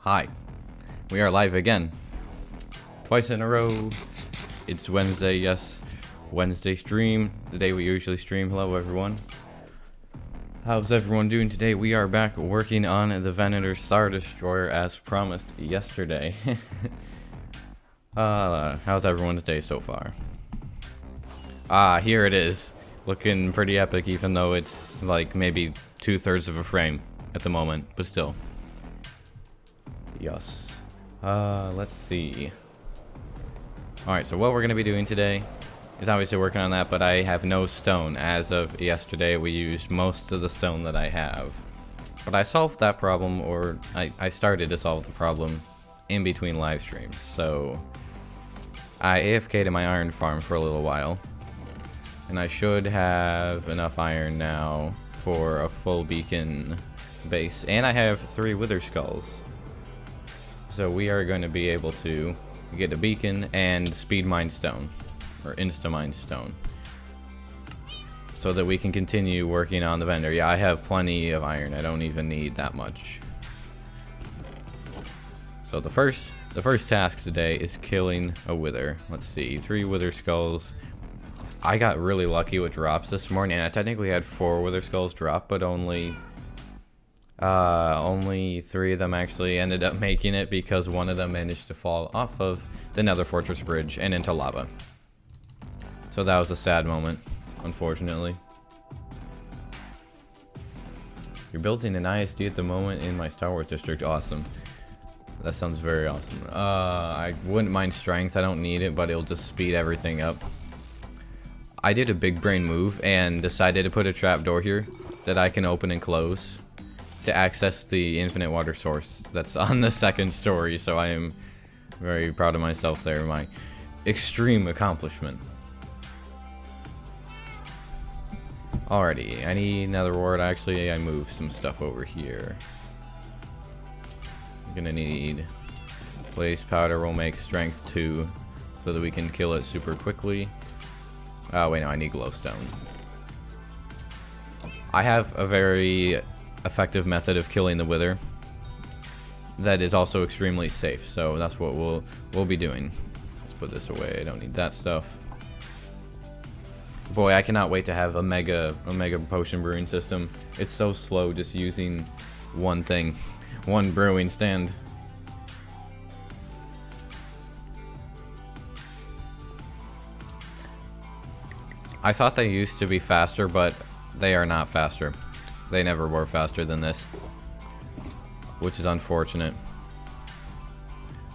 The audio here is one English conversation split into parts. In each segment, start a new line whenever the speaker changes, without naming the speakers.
Hi, we are live again. Twice in a row. It's Wednesday, yes. Wednesday stream, the day we usually stream. Hello everyone. How's everyone doing today? We are back working on the Venator Star Destroyer as promised yesterday. How's everyone's day so far? Here it is. Looking pretty epic even though it's like maybe 2/3 of a frame at the moment, but still. Yes. Let's see. Alright, so what we're going to be doing today is obviously working on that, but I have no stone. As of yesterday, we used most of the stone that I have. But I solved that problem, or I started to solve the problem in between live streams. So I AFK'd in my iron farm for a little while. And I should have enough iron now for a full beacon base. And I have 3 wither skulls. So we are going to be able to get a beacon and speed mine stone, or insta mine stone, so that we can continue working on the vendor. Yeah, I have plenty of iron. I don't even need that much. So the first task today is killing a wither. Let's see, 3 wither skulls. I got really lucky with drops this morning, and I technically had 4 wither skulls drop, but only 3 of them actually ended up making it because one of them managed to fall off of the Nether Fortress bridge and into lava. So that was a sad moment, unfortunately. You're building an ISD at the moment in my Star Wars district. Awesome. That sounds very awesome. I wouldn't mind strength. I don't need it, but it'll just speed everything up. I did a big brain move and decided to put a trapdoor here that I can open and close to access the infinite water source that's on the 2nd story, so I am very proud of myself there, my extreme accomplishment. Alrighty, I need another ward. Actually, I moved some stuff over here. I'm gonna need blaze powder. We'll make strength 2 so that we can kill it super quickly. Oh wait, no, I need glowstone. I have a very effective method of killing the wither that is also extremely safe, so that's what we'll be doing. Let's put this away. I don't need that stuff. Boy, I cannot wait to have a mega potion brewing system. It's so slow just using one thing, one brewing stand. I thought they used to be faster, but they are not faster. They never were faster than this, which is unfortunate.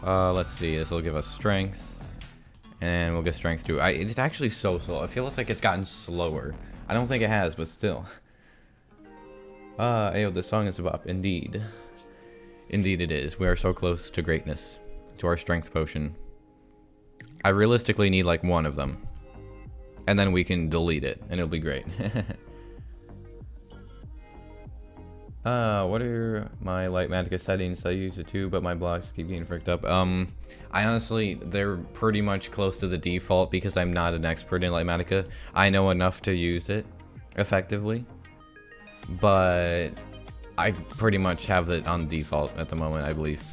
Let's see, this will give us strength, and we'll get strength too. It's actually so slow. It feels like it's gotten slower. I don't think it has, but still. Ayo, this song is a bop. Indeed. Indeed it is. We are so close to greatness, to our strength potion. I realistically need like 1 of them, and then we can delete it, and it'll be great. What are my Lightmatica settings? I use it too, but my blocks keep getting fricked up. I honestly, they're pretty much close to the default because I'm not an expert in Lightmatica. I know enough to use it effectively, but I pretty much have it on default at the moment, I believe.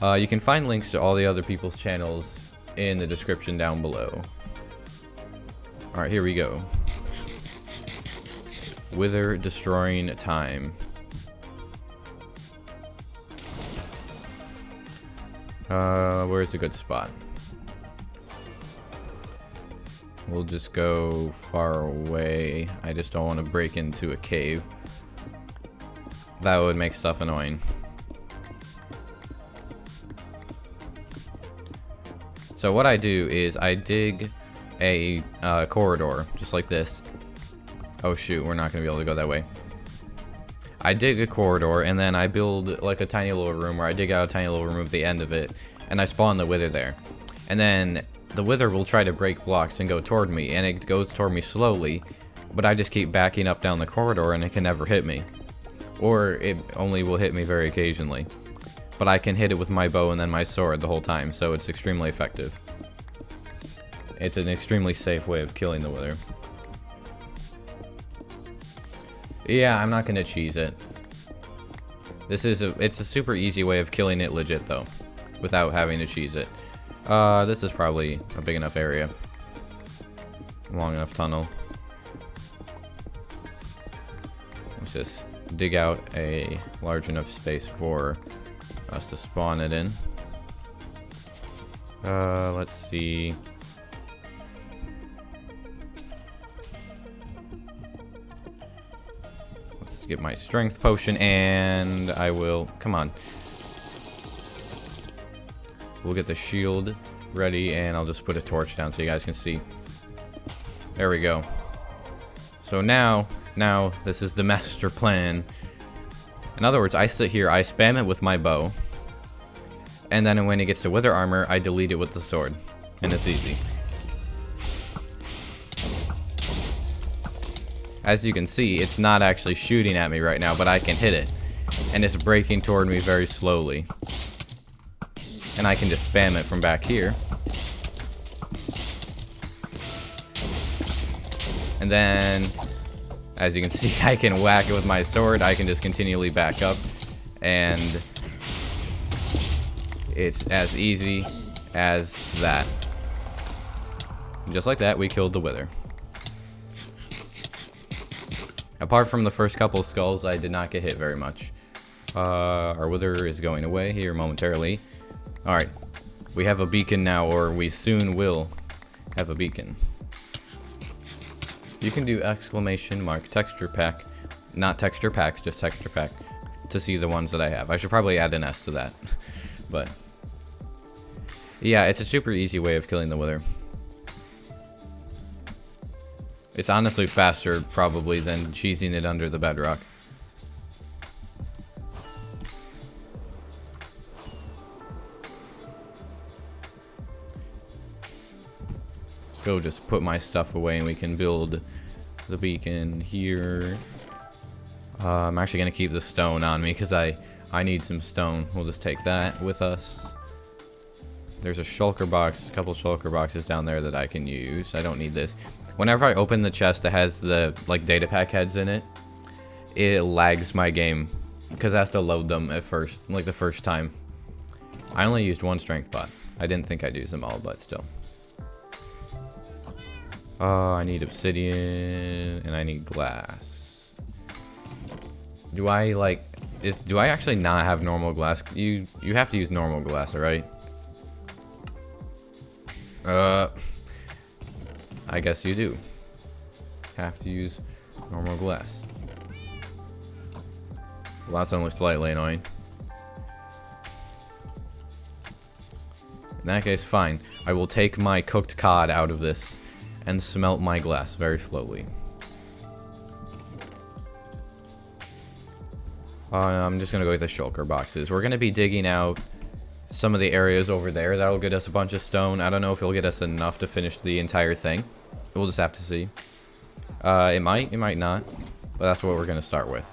You can find links to all the other people's channels in the description down below. Alright, here we go. Wither destroying time. Where's a good spot? We'll just go far away. I just don't want to break into a cave. That would make stuff annoying. So what I do is I dig a corridor, just like this. Oh shoot, we're not gonna be able to go that way. I dig a corridor and then I build like a tiny little room where I dig out a tiny little room at the end of it, and I spawn the wither there. And then the wither will try to break blocks and go toward me, and it goes toward me slowly, but I just keep backing up down the corridor and it can never hit me. Or it only will hit me very occasionally. But I can hit it with my bow and then my sword the whole time, so it's extremely effective. It's an extremely safe way of killing the wither. Yeah, I'm not gonna cheese it. It's a super easy way of killing it legit though, without having to cheese it. This is probably a big enough area. Long enough tunnel. Let's just dig out a large enough space for us to spawn it in. Let's see. Let's get my strength potion and I will, come on. We'll get the shield ready and I'll just put a torch down so you guys can see. There we go. So now this is the master plan. In other words, I sit here, I spam it with my bow. And then when it gets to wither armor, I delete it with the sword. And it's easy. As you can see, it's not actually shooting at me right now, but I can hit it. And it's breaking toward me very slowly. And I can just spam it from back here. And then, as you can see, I can whack it with my sword. I can just continually back up. And it's as easy as that. Just like that, we killed the wither. Apart from the first couple of skulls, I did not get hit very much. Our wither is going away here momentarily. Alright, we have a beacon now, or we soon will have a beacon. You can do exclamation mark texture pack, not texture packs, just texture pack, to see the ones that I have. I should probably add an S to that. But yeah, it's a super easy way of killing the wither. It's honestly faster, probably, than cheesing it under the bedrock. Let's go just put my stuff away and we can build the beacon here. I'm actually going to keep the stone on me because I need some stone. We'll just take that with us. There's a shulker box, a couple shulker boxes down there that I can use. I don't need this. Whenever I open the chest that has the like data pack heads in it, it lags my game because it has to load them at first, like the first time. I only used one strength pot. I didn't think I'd use them all, but still. I need obsidian and I need glass. Do I like do I actually not have normal glass? You have to use normal glass, alright? I guess you do. Have to use normal glass. Well, that's only slightly annoying. In that case, fine. I will take my cooked cod out of this and smelt my glass very slowly. I'm just gonna go with the shulker boxes. We're gonna be digging out some of the areas over there. That'll get us a bunch of stone. I don't know if it'll get us enough to finish the entire thing. We'll just have to see. It might not, but that's what we're gonna start with.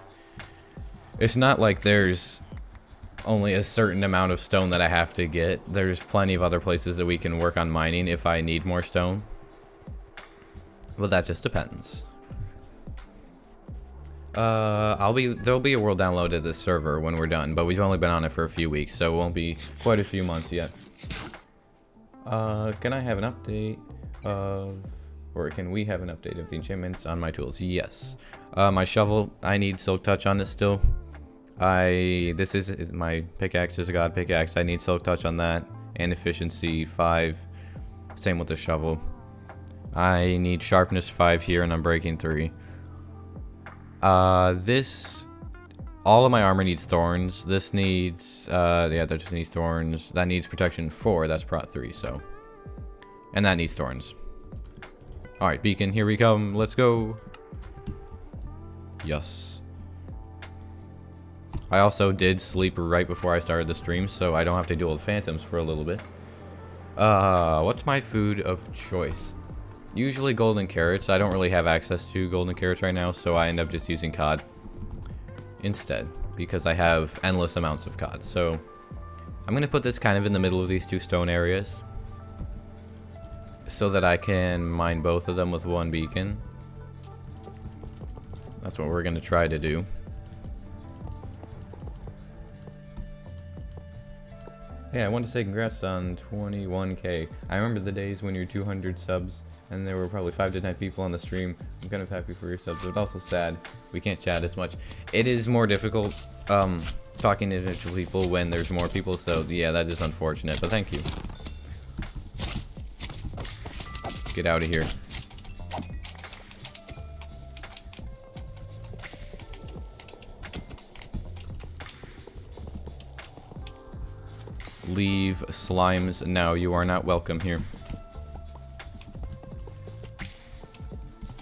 It's not like there's only a certain amount of stone that I have to get. There's plenty of other places that we can work on mining if I need more stone. But that just depends. There'll be a world download of this server when we're done, but we've only been on it for a few weeks, so it won't be quite a few months yet. Can I have an update of, or can we have an update of the enchantments on my tools? Yes. My shovel, I need silk touch on it still. This is my pickaxe is a god pickaxe. I need silk touch on that and efficiency 5. Same with the shovel. I need sharpness 5 here and I'm breaking 3. All of my armor needs thorns. This needs, yeah, that just needs thorns. That needs protection 4. That's prot 3, so. And that needs thorns. Alright, beacon, here we come. Let's go. Yes. I also did sleep right before I started the stream, so I don't have to deal with phantoms for a little bit. What's my food of choice? Usually golden carrots. I don't really have access to golden carrots right now, so I end up just using cod instead, because I have endless amounts of cod. So I'm going to put this kind of in the middle of these two stone areas so that I can mine both of them with one beacon. That's what we're going to try to do. Hey, I want to say congrats on 21K. I remember the days when you're 200 subs and there were probably 5 to 10 people on the stream. I'm kind of happy for your subs, but also sad we can't chat as much. It is more difficult talking to individual people when there's more people, so yeah, that is unfortunate, but thank you. Get out of here. Leave, slimes. No, you are not welcome here.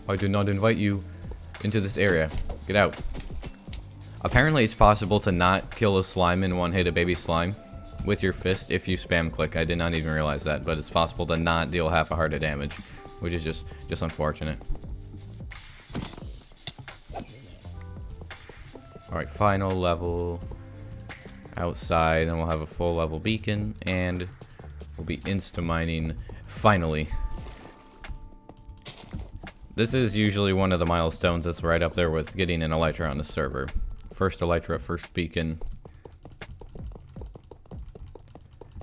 I do not invite you into this area. Get out. Apparently it's possible to not kill a slime in one hit, a baby slime, with your fist if you spam click. I did not even realize that, but it's possible to not deal half a heart of damage, which is just unfortunate. Alright, final level. Outside, and we'll have a full level beacon, and we'll be insta-mining finally. This is usually one of the milestones that's right up there with getting an elytra on the server. First elytra, first beacon.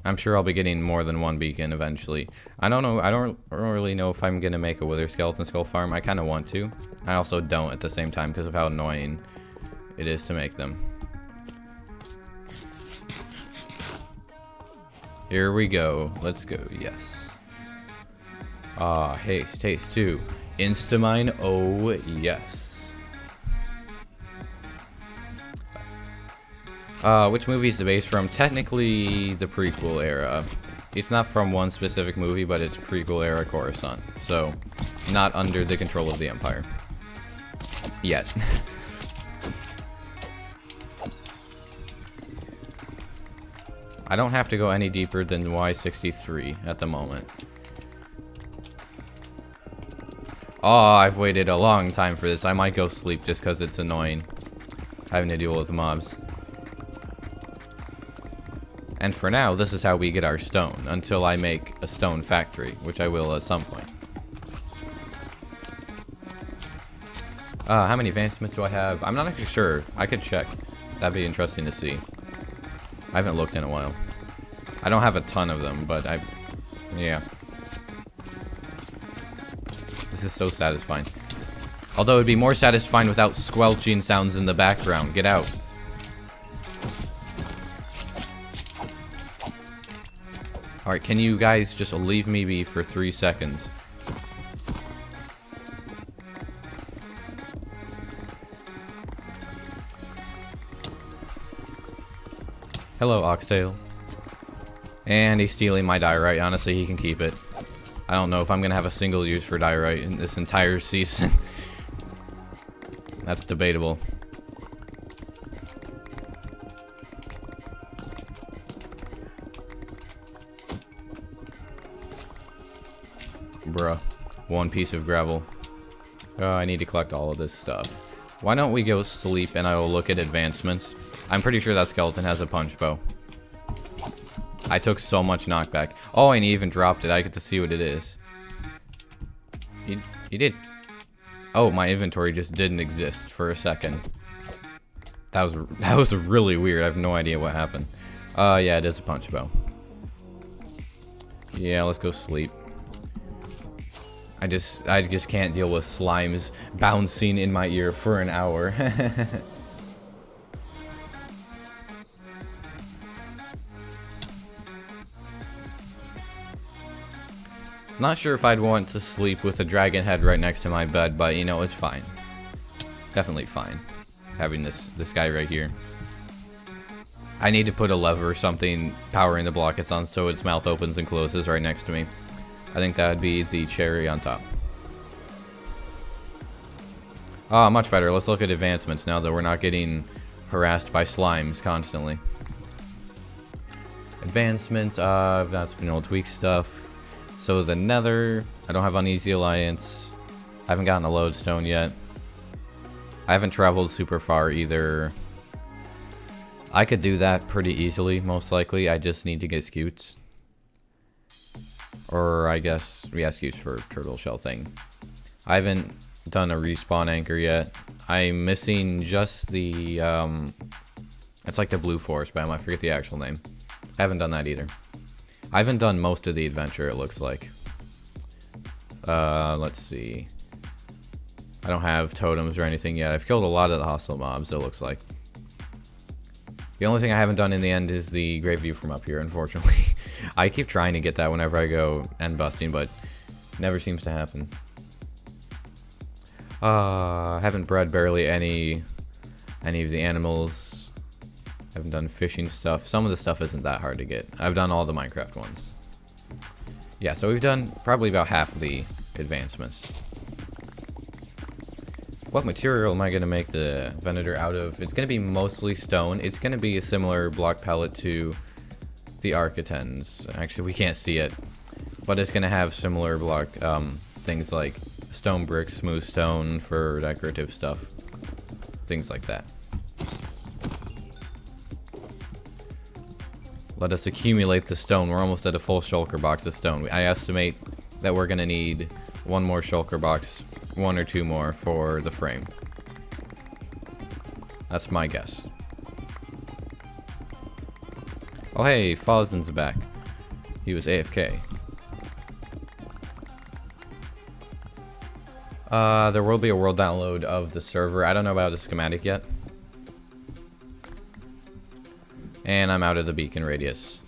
I'm sure I'll be getting more than one beacon eventually. I don't know, I don't really know if I'm gonna make a wither skeleton skull farm. I kind of want to. I also don't at the same time because of how annoying it is to make them. Here we go. Let's go. Yes. Ah, haste, haste 2. Instamine. Oh, yes. Which movie is the base from? Technically, the prequel era. It's not from one specific movie, but it's prequel era Coruscant. So, not under the control of the Empire. Yet. I don't have to go any deeper than Y63 at the moment. Oh, I've waited a long time for this. I might go sleep just because it's annoying having to deal with mobs. And for now, this is how we get our stone, until I make a stone factory, which I will at some point. How many advancements do I have? I'm not actually sure. I could check. That'd be interesting to see. I haven't looked in a while. I don't have a ton of them, but yeah. This is so satisfying. Although it'd be more satisfying without squelching sounds in the background. Get out. Alright, can you guys just leave me be for 3 seconds? Hello, Oxtail. And he's stealing my diorite. Honestly, he can keep it. I don't know if I'm gonna have a single use for diorite in this entire season. That's debatable. Bruh. One piece of gravel. Oh, I need to collect all of this stuff. Why don't we go sleep and I will look at advancements. I'm pretty sure that skeleton has a punch bow. I took so much knockback. Oh, and he even dropped it. I get to see what it is. He did. Oh, my inventory just didn't exist for a second. That was really weird. I have no idea what happened. Yeah, it is a punch bow. Yeah, let's go sleep. I just can't deal with slimes bouncing in my ear for an hour. Not sure if I'd want to sleep with a dragon head right next to my bed, but you know, it's fine. Definitely fine. Having this guy right here. I need to put a lever or something powering the block it's on so its mouth opens and closes right next to me. I think that would be the cherry on top. Ah, much better. Let's look at advancements now that we're not getting harassed by slimes constantly. Advancements, that's vanilla tweak stuff. So the nether, I don't have uneasy alliance. I haven't gotten a lodestone yet. I haven't traveled super far either. I could do that pretty easily, most likely. I just need to get scutes. Or I guess, yeah, scutes for turtle shell thing. I haven't done a respawn anchor yet. I'm missing just the, it's like the blue forest biome. I forget the actual name. I haven't done that either. I haven't done most of the adventure, it looks like. Let's see. I don't have totems or anything yet. I've killed a lot of the hostile mobs, it looks like. The only thing I haven't done in the end is the great view from up here, unfortunately. I keep trying to get that whenever I go end busting, but never seems to happen. I haven't bred barely any of the animals. Haven't done fishing stuff. Some of the stuff isn't that hard to get. I've done all the Minecraft ones. Yeah, so we've done probably about half of the advancements. What material am I going to make the Venator out of? It's going to be mostly stone. It's going to be a similar block palette to the Architens. Actually, we can't see it. But it's going to have similar block things like stone bricks, smooth stone for decorative stuff. Things like that. Let us accumulate the stone. We're almost at a full shulker box of stone. I estimate that we're going to need one more shulker box, one or two more for the frame. That's my guess. Oh hey, Fozzen's back. He was AFK. There will be a world download of the server. I don't know about the schematic yet. And I'm out of the beacon radius.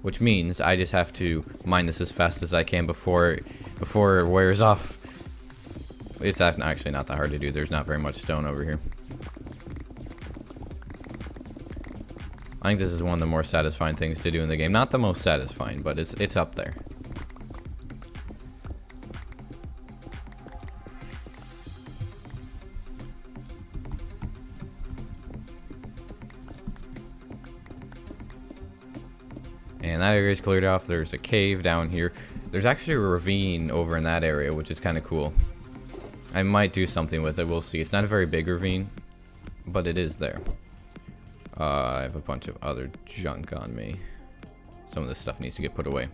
Which means I just have to mine this as fast as I can before it wears off. It's actually not that hard to do. There's not very much stone over here. I think this is one of the more satisfying things to do in the game. Not the most satisfying, but it's up there. And that area is cleared off. There's a cave down here. There's actually a ravine over in that area, which is kind of cool. I might do something with it. We'll see. It's not a very big ravine, but it is there. I have a bunch of other junk on me. Some of this stuff needs to get put away.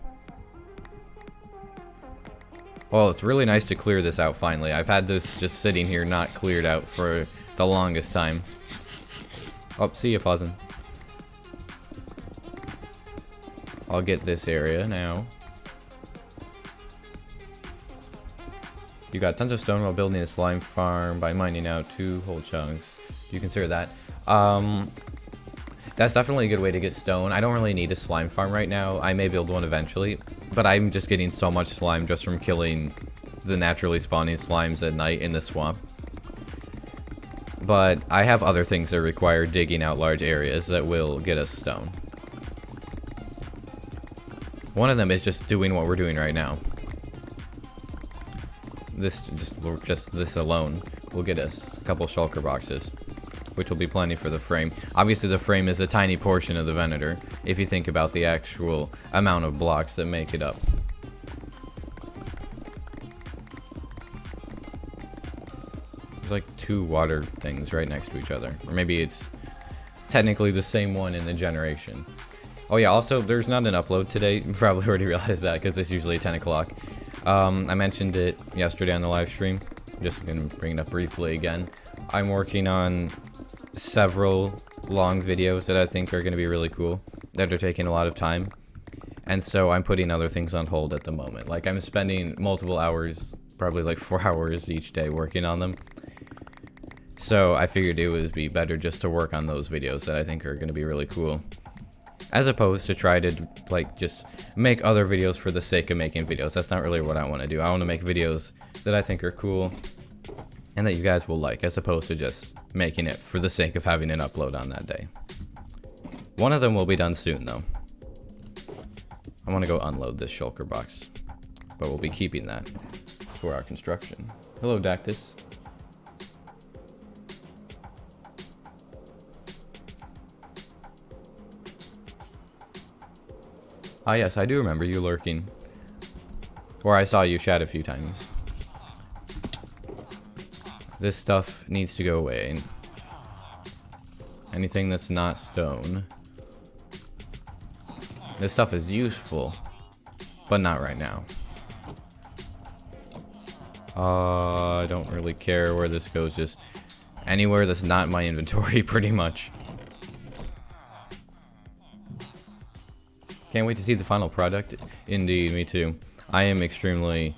Well, it's really nice to clear this out finally. I've had this just sitting here not cleared out for the longest time. Oh, see ya, Fozzen. I'll get this area now. You got tons of stone while building a slime farm by mining out 2 whole chunks. Do you consider that? That's definitely a good way to get stone. I don't really need a slime farm right now. I may build one eventually, but I'm just getting so much slime just from killing the naturally spawning slimes at night in the swamp. But I have other things that require digging out large areas that will get us stone. One of them is just doing what we're doing right now. This just this alone will get us a couple shulker boxes, which will be plenty for the frame. Obviously the frame is a tiny portion of the Venator if you think about the actual amount of blocks that make it up. There's like 2 water things right next to each other, or maybe it's technically the same one in the generation. Oh yeah, also there's not an upload today. You probably already realized that because it's usually 10 o'clock. I mentioned it yesterday on the live stream. Just gonna bring it up briefly again. I'm working on several long videos that I think are gonna be really cool, that are taking a lot of time. And so I'm putting other things on hold at the moment. Like I'm spending multiple hours, probably like 4 hours each day working on them. So I figured it would be better just to work on those videos that I think are gonna be really cool, as opposed to try to like just make other videos for the sake of making videos. That's not really what I want to do. I want to make videos that I think are cool and that you guys will like, as opposed to just making it for the sake of having an upload on that day. One of them will be done soon though. I want to go unload this shulker box, but we'll be keeping that for our construction. Hello, Dactus. Ah yes, I do remember you lurking. Or I saw you chat a few times. This stuff needs to go away. Anything that's not stone. This stuff is useful, but not right now. I don't really care where this goes, just anywhere that's not my inventory, pretty much. Can't wait to see the final product. Indeed, me too. I am extremely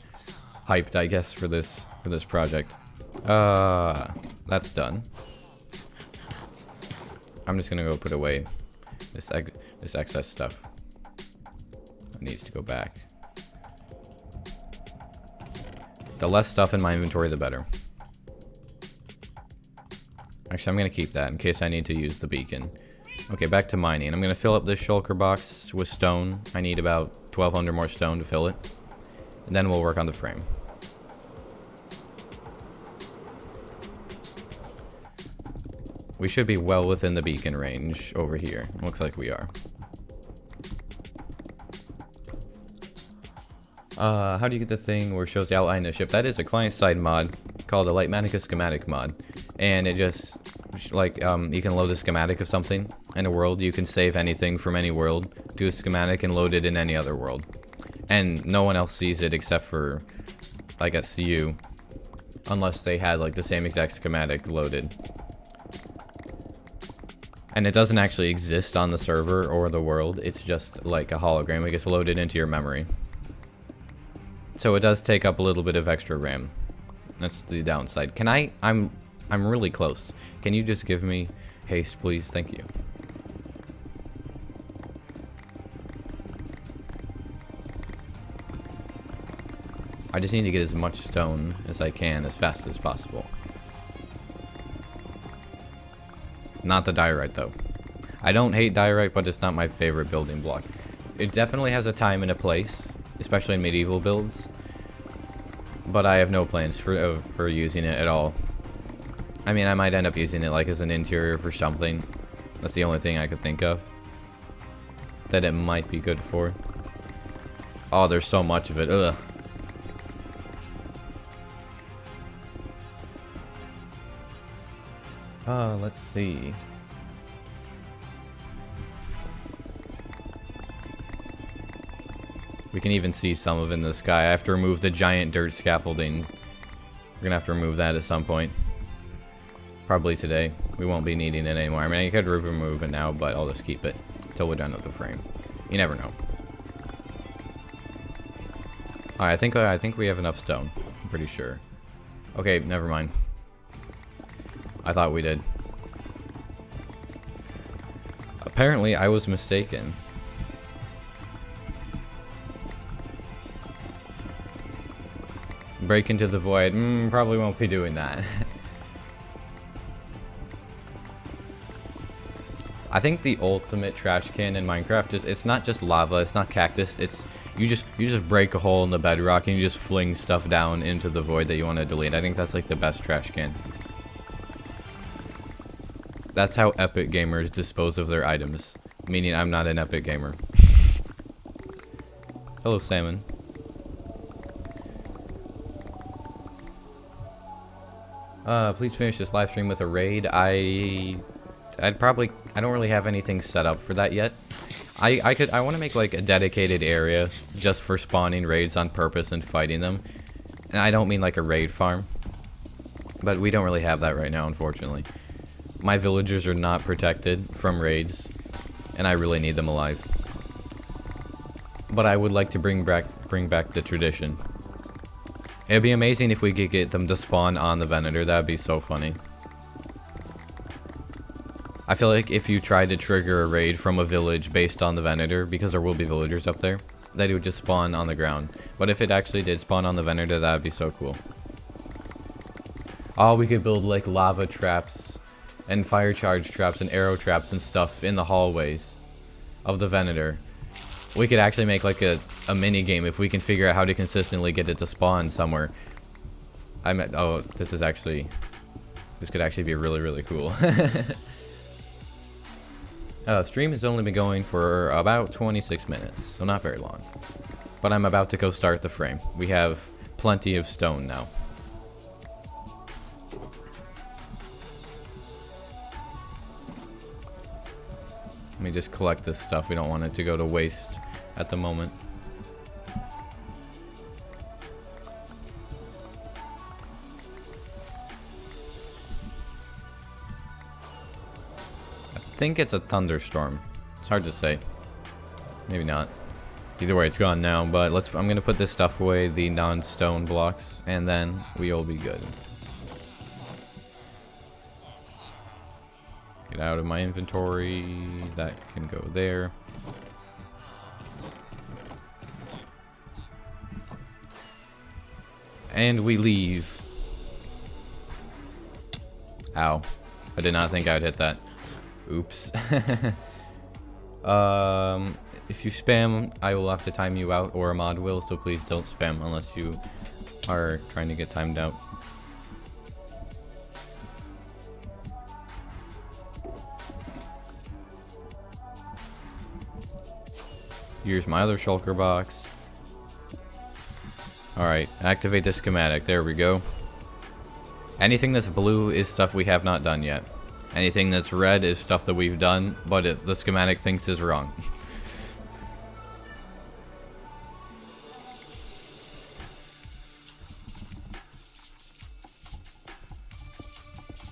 hyped, I guess, for this project. That's done. I'm just gonna go put away this excess stuff. It needs to go back. The less stuff in my inventory, the better. Actually, I'm gonna keep that in case I need to use the beacon. Okay, back to mining. I'm gonna fill up this shulker box with stone. I need about 1,200 more stone to fill it. And then we'll work on the frame. We should be well within the beacon range over here. Looks like we are. How do you get the thing where it shows the outline of the ship? That is a client-side mod called the Lightmatica Schematic mod. And it just, like, you can load a schematic of something in a world. You can save anything from any world to a schematic and load it in any other world. And no one else sees it except for, I guess, you. Unless they had, like, the same exact schematic loaded. And it doesn't actually exist on the server or the world. It's just like a hologram. It gets loaded into your memory. So it does take up a little bit of extra RAM. That's the downside. Can I'm really close. Can you just give me haste, please? Thank you. I just need to get as much stone as I can as fast as possible. Not the diorite, though. I don't hate diorite, but it's not my favorite building block. It definitely has a time and a place, especially in medieval builds. But I have no plans for using it at all. I mean, I might end up using it like as an interior for something. That's the only thing I could think of that it might be good for. Oh, there's so much of it. Ugh. Let's see. We can even see some of it in the sky. I have to remove the giant dirt scaffolding. We're gonna have to remove that at some point. Probably today. We won't be needing it anymore. I mean, I could remove it now, but I'll just keep it until we're done with the frame. You never know. Alright, I think we have enough stone. I'm pretty sure. Okay, never mind. I thought we did. Apparently, I was mistaken. Break into the void. Probably won't be doing that. I think the ultimate trash can in Minecraft is it's not just lava, it's not cactus, it's you just break a hole in the bedrock and you just fling stuff down into the void that you want to delete. I think that's like the best trash can. That's how epic gamers dispose of their items. Meaning I'm not an epic gamer. Hello, Salmon. Please finish this live stream with a raid. I don't really have anything set up for that yet. I want to make like a dedicated area just for spawning raids on purpose and fighting them. And I don't mean like a raid farm. But we don't really have that right now, unfortunately. My villagers are not protected from raids, and I really need them alive. But I would like to bring back the tradition. It'd be amazing if we could get them to spawn on the Venator. That'd be so funny. I feel like if you tried to trigger a raid from a village based on the Venator, because there will be villagers up there, that it would just spawn on the ground. But if it actually did spawn on the Venator, that'd be so cool. Oh, we could build like lava traps and fire charge traps and arrow traps and stuff in the hallways of the Venator. We could actually make like a mini game if we can figure out how to consistently get it to spawn somewhere. Oh, this could actually be really, really cool. Stream has only been going for about 26 minutes, so not very long. But I'm about to go start the frame. We have plenty of stone now. Let me just collect this stuff. We don't want it to go to waste at the moment. I think it's a thunderstorm. It's hard to say. Maybe not. Either way, it's gone now, but I'm gonna put this stuff away, the non-stone blocks, and then we'll be good. Get out of my inventory. That can go there. And we leave. Ow. I did not think I would hit that. Oops. If you spam, I will have to time you out, or a mod will, so please don't spam unless you are trying to get timed out. Here's my other shulker box. Alright, activate the schematic. There we go. Anything that's blue is stuff we have not done yet. Anything that's red is stuff that we've done, but the schematic thinks is wrong.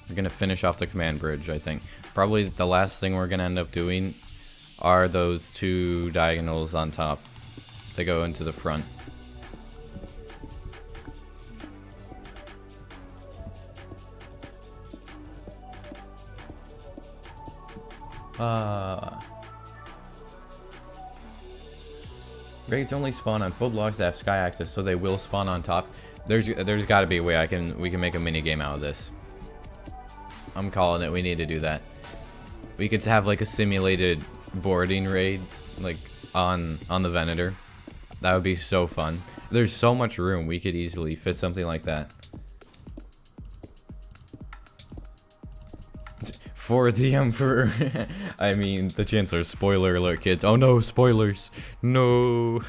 We're gonna finish off the command bridge, I think. Probably the last thing we're gonna end up doing are those two diagonals on top. They go into the front. Raids only spawn on full blocks that have sky access, so they will spawn on top. There's got to be a way we can make a mini game out of this. I'm calling it. We need to do that. We could have like a simulated boarding raid, like on the Venator. That would be so fun. There's so much room. We could easily fit something like that. For the Emperor. I mean, the Chancellor. Spoiler alert, kids. Oh no, spoilers. No.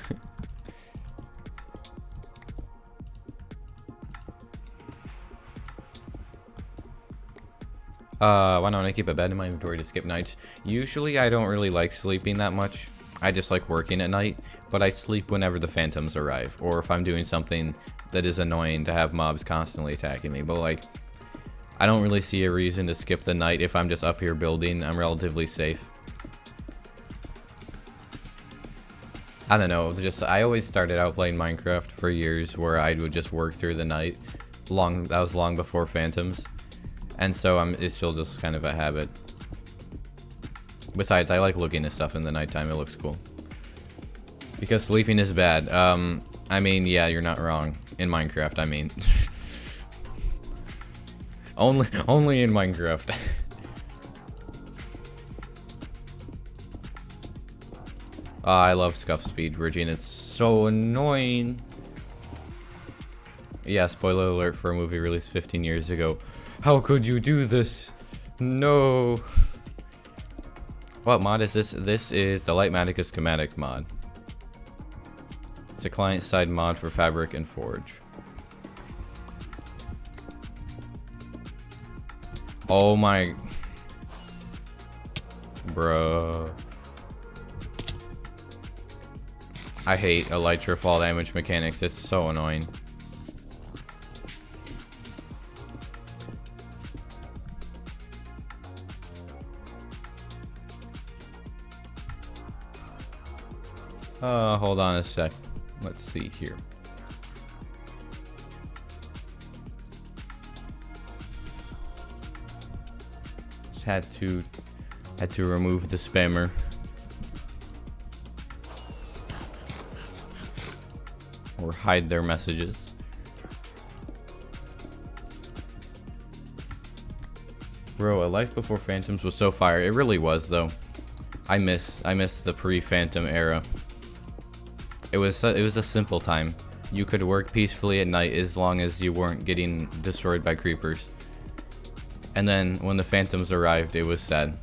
Why don't I keep a bed in my inventory to skip nights? Usually I don't really like sleeping that much. I just like working at night, but I sleep whenever the phantoms arrive, or if I'm doing something that is annoying to have mobs constantly attacking me. But like, I don't really see a reason to skip the night if I'm just up here building. I'm relatively safe. I don't know, I always started out playing Minecraft for years where I would just work through the night. That was long before phantoms. And so it's still just kind of a habit. Besides, I like looking at stuff in the nighttime. It looks cool. Because sleeping is bad. I mean, yeah, you're not wrong. In Minecraft, I mean. only in Minecraft. I love scuff speed bridging. It's so annoying. Yeah, spoiler alert for a movie released 15 years ago. How could you do this? No. What mod is this? This is the Lightmatica schematic mod. It's a client-side mod for Fabric and Forge. Oh my... Bruh. I hate Elytra fall damage mechanics. It's so annoying. Hold on a sec. Let's see here. Just had to remove the spammer. Or hide their messages. Bro, A Life Before Phantoms was so fire. It really was, though. I miss the pre-Phantom era. It was a simple time. You could work peacefully at night as long as you weren't getting destroyed by creepers. And then when the phantoms arrived, it was sad.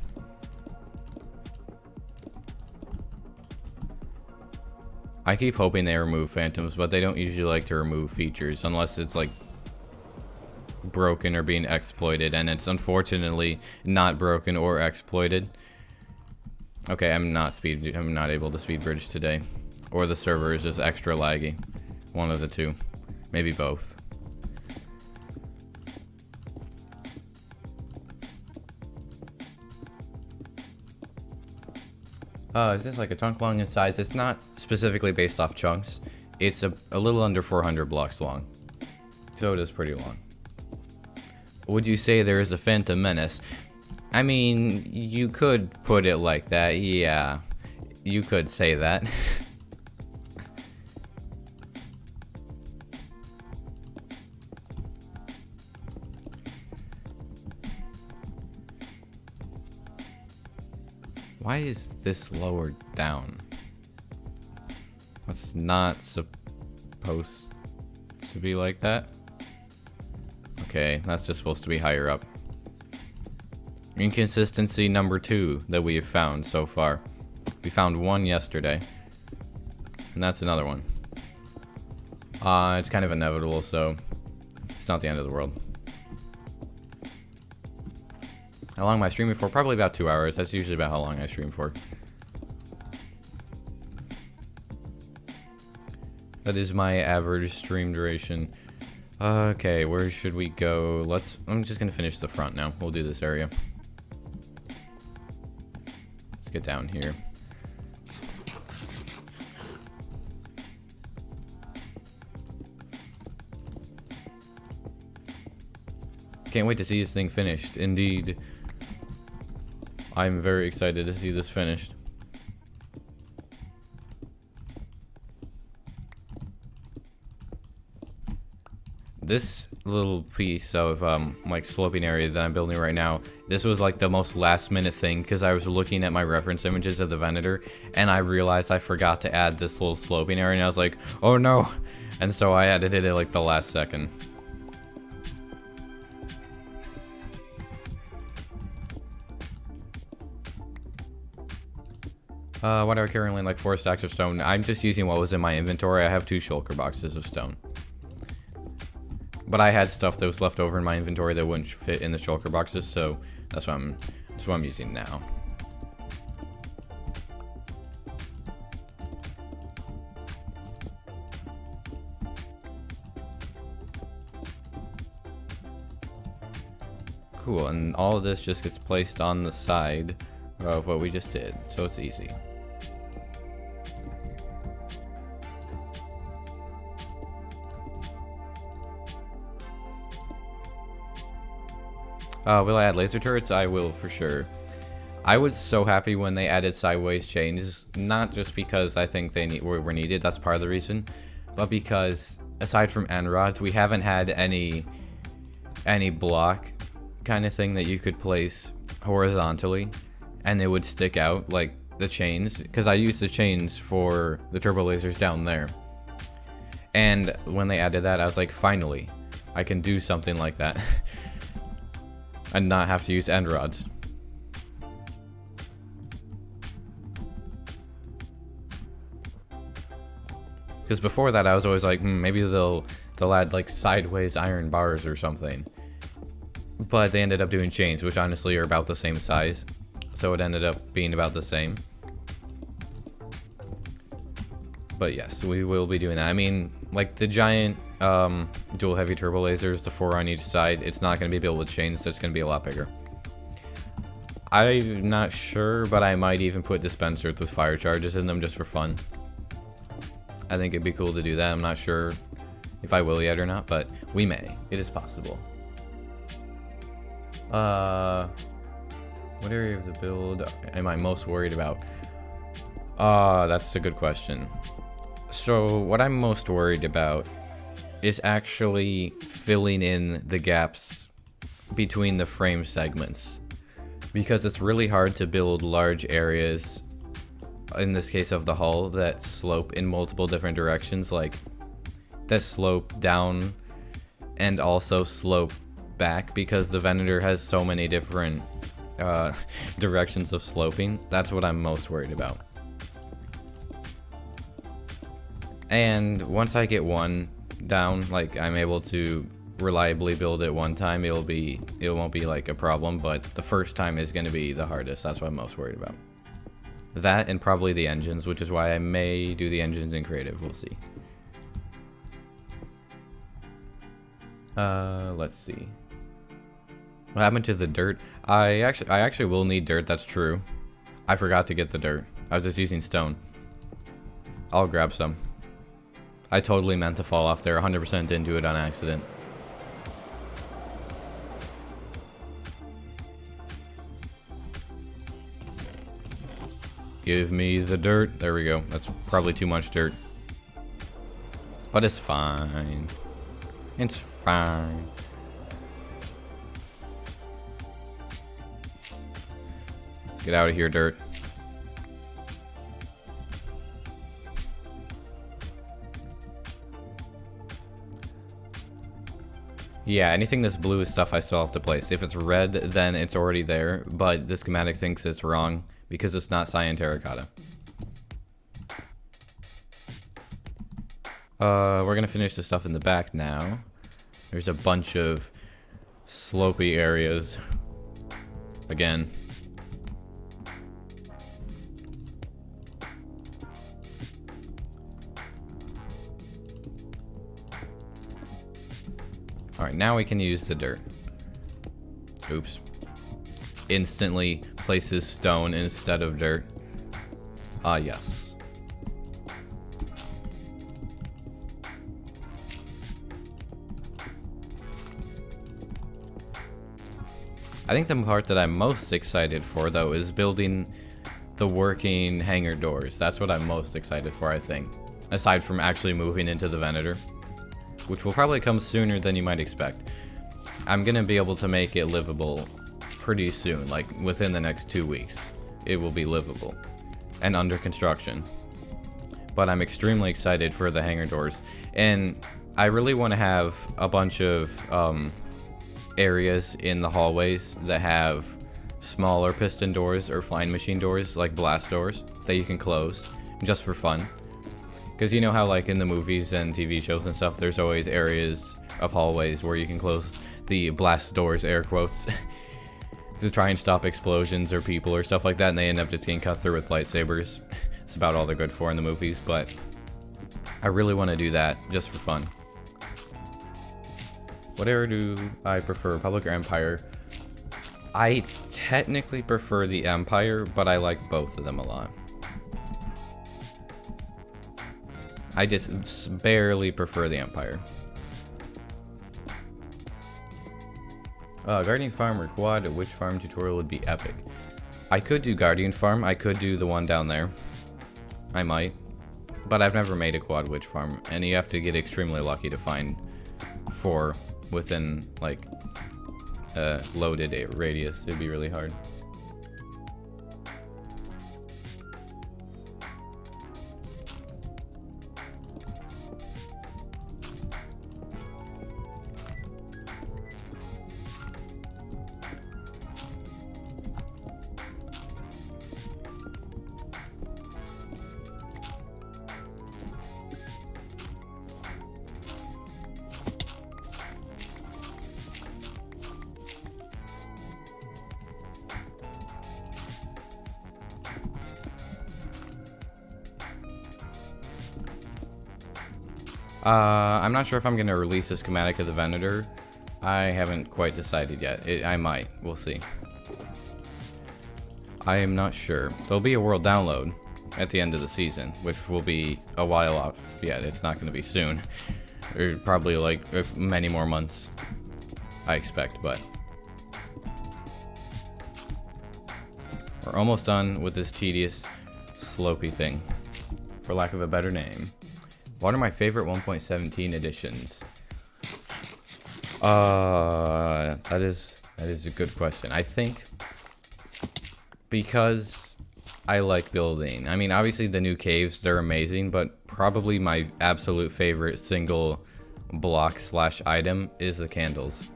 I keep hoping they remove phantoms, but they don't usually like to remove features unless it's like broken or being exploited, and it's unfortunately not broken or exploited. Okay, I'm not able to speed bridge today. Or the server is just extra laggy. One of the two. Maybe both. Is this like a chunk long in size? It's not specifically based off chunks. It's a little under 400 blocks long. So it is pretty long. Would you say there is a Phantom Menace? I mean, you could put it like that. Yeah, you could say that. Why is this lowered down? It's not supposed to be like that. Okay, that's just supposed to be higher up. Inconsistency number 2 that we have found so far. We found one yesterday. And that's another one. It's kind of inevitable, so it's not the end of the world. How long am I streaming for? Probably about 2 hours. That's usually about how long I stream for. That is my average stream duration. Okay, where should we go? I'm just gonna finish the front now. We'll do this area. Let's get down here. Can't wait to see this thing finished. Indeed. I'm very excited to see this finished. This little piece of like sloping area that I'm building right now, this was like the most last minute thing because I was looking at my reference images of the Venator and I realized I forgot to add this little sloping area and I was like, oh no, and so I added it at like the last second. Why do I currently like 4 stacks of stone? I'm just using what was in my inventory. I have 2 shulker boxes of stone. But I had stuff that was left over in my inventory that wouldn't fit in the shulker boxes, so that's what I'm using now. Cool, and all of this just gets placed on the side of what we just did, so it's easy. Will I add laser turrets? I will for sure. I was so happy when they added sideways chains, not just because I think they were needed, that's part of the reason, but because aside from end rods, we haven't had any block kind of thing that you could place horizontally and it would stick out like the chains, because I used the chains for the turbo lasers down there. And when they added that, I was like, finally, I can do something like that. And not have to use end rods. Because before that I was always like, maybe they'll add like sideways iron bars or something. But they ended up doing chains, which honestly are about the same size. So it ended up being about the same. But yes, we will be doing that. I mean, like the giant dual heavy turbo lasers, the 4 on each side, it's not going to be built with chains, so it's going to be a lot bigger. I'm not sure, but I might even put dispensers with fire charges in them just for fun. I think it'd be cool to do that. I'm not sure if I will yet or not, but we may. It is possible. What area of the build am I most worried about? That's a good question. So what I'm most worried about is actually filling in the gaps between the frame segments, because it's really hard to build large areas, in this case of the hull, that slope in multiple different directions, like that slope down and also slope back, because the Venator has so many different directions of sloping. That's what I'm most worried about. And once I get one down, like I'm able to reliably build it one time, it won't be like a problem, but the first time is going to be the hardest. That's what I'm most worried about. That and probably the engines, which is why I may do the engines in creative. We'll see. Let's see. What happened to the dirt? I actually will need dirt. That's true. I forgot to get the dirt. I was just using stone. I'll grab some. I totally meant to fall off there. 100% didn't do it on accident. Give me the dirt. There we go. That's probably too much dirt. But it's fine. It's fine. Get out of here, dirt. Yeah, anything that's blue is stuff I still have to place. If it's red, then it's already there, but the schematic thinks it's wrong because it's not cyan terracotta. We're gonna finish the stuff in the back now. There's a bunch of slopey areas. Again. Alright, now we can use the dirt. Oops. Instantly places stone instead of dirt. Ah, yes. I think the part that I'm most excited for, though, is building the working hangar doors. That's what I'm most excited for, I think. Aside from actually moving into the Venator, which will probably come sooner than you might expect. I'm gonna be able to make it livable pretty soon, like within the next 2 weeks. It will be livable and under construction. But I'm extremely excited for the hangar doors, and I really want to have a bunch of areas in the hallways that have smaller piston doors or flying machine doors, like blast doors, that you can close just for fun. Because you know how, like, in the movies and TV shows and stuff, there's always areas of hallways where you can close the blast doors, air quotes, to try and stop explosions or people or stuff like that, and they end up just getting cut through with lightsabers. It's about all they're good for in the movies, but I really want to do that just for fun. What era do I prefer, Republic or Empire? I technically prefer the Empire, but I like both of them a lot. I just barely prefer the Empire. Guardian Farm or Quad, which farm tutorial would be epic? I could do Guardian Farm, I could do the one down there. I might. But I've never made a Quad Witch Farm, and you have to get extremely lucky to find 4 within, like, a loaded radius. It'd be really hard. I'm not sure if I'm going to release a schematic of the Venator. I haven't quite decided yet. I might. We'll see. I am not sure. There'll be a world download at the end of the season, which will be a while off. Yeah, it's not going to be soon. Or probably like many more months, I expect, but we're almost done with this tedious, slopey thing, for lack of a better name. What are my favorite 1.17 editions? That is a good question. I think because I like building. I mean, obviously the new caves, they're amazing, but probably my absolute favorite single block / item is the candles.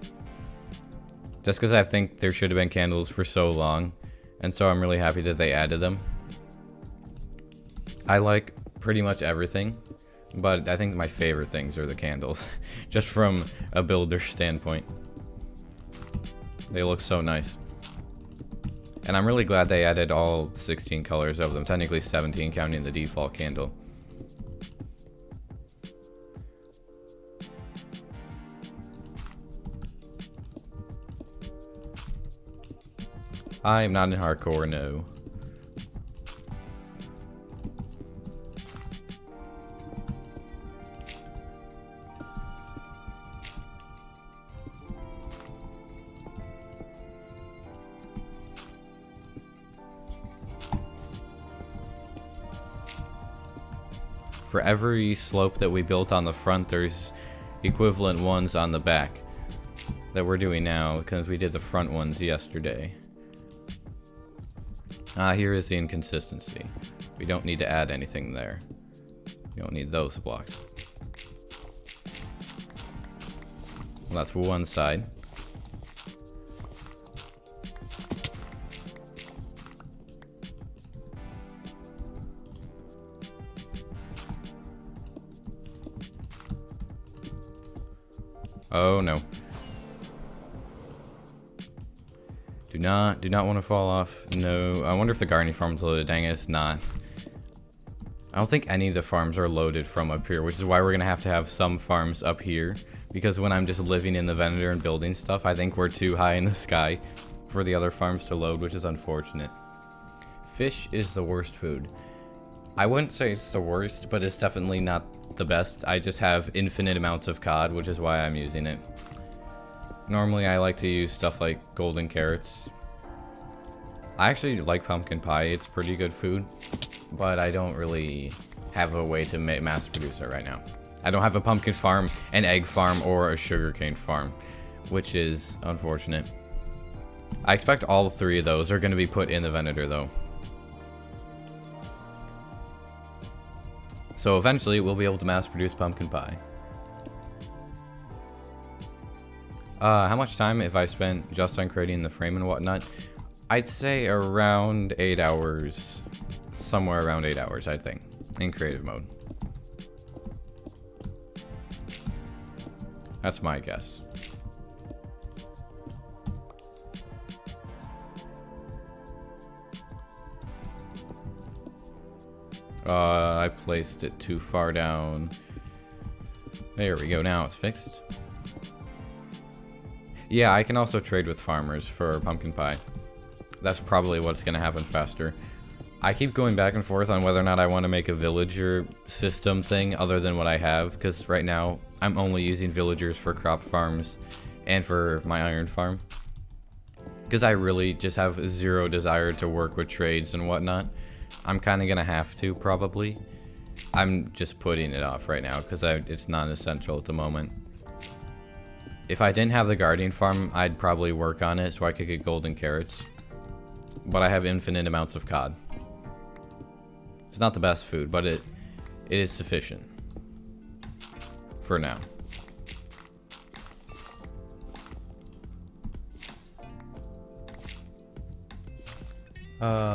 Just because I think there should have been candles for so long, and so I'm really happy that they added them. I like pretty much everything, but I think my favorite things are the candles, just from a builder standpoint. They look so nice. And I'm really glad they added all 16 colors of them, technically 17 counting the default candle. I am not in hardcore, no. For every slope that we built on the front, there's equivalent ones on the back that we're doing now, because we did the front ones yesterday. Here is the inconsistency. We don't need to add anything there. We don't need those blocks. Well, that's one side. Oh no. Do not want to fall off. No. I wonder if the gardening farm's loaded. Dang it, it's not. I don't think any of the farms are loaded from up here, which is why we're gonna have to have some farms up here. Because when I'm just living in the Venator and building stuff, I think we're too high in the sky for the other farms to load, which is unfortunate. Fish is the worst food. I wouldn't say it's the worst, but it's definitely not the best. I just have infinite amounts of cod, which is why I'm using it. Normally I like to use stuff like golden carrots. I actually like pumpkin pie, it's pretty good food, but I don't really have a way to mass produce it right now. I don't have a pumpkin farm, an egg farm, or a sugarcane farm, which is unfortunate. I expect all three of those are going to be put in the Venator though. So eventually we'll be able to mass produce pumpkin pie. How much time have I spent just on creating the frame and whatnot? I'd say around 8 hours. Somewhere around 8 hours, I think, in creative mode. That's my guess. I placed it too far down. There we go, now it's fixed. Yeah, I can also trade with farmers for pumpkin pie. That's probably what's gonna happen faster. I keep going back and forth on whether or not I want to make a villager system thing other than what I have, because right now I'm only using villagers for crop farms and for my iron farm. Because I really just have zero desire to work with trades and whatnot. I'm kind of gonna have to, probably. I'm just putting it off right now because it's non-essential at the moment. If I didn't have the guardian farm, I'd probably work on it so I could get golden carrots. But I have infinite amounts of cod. It's not the best food, but it is sufficient. For now.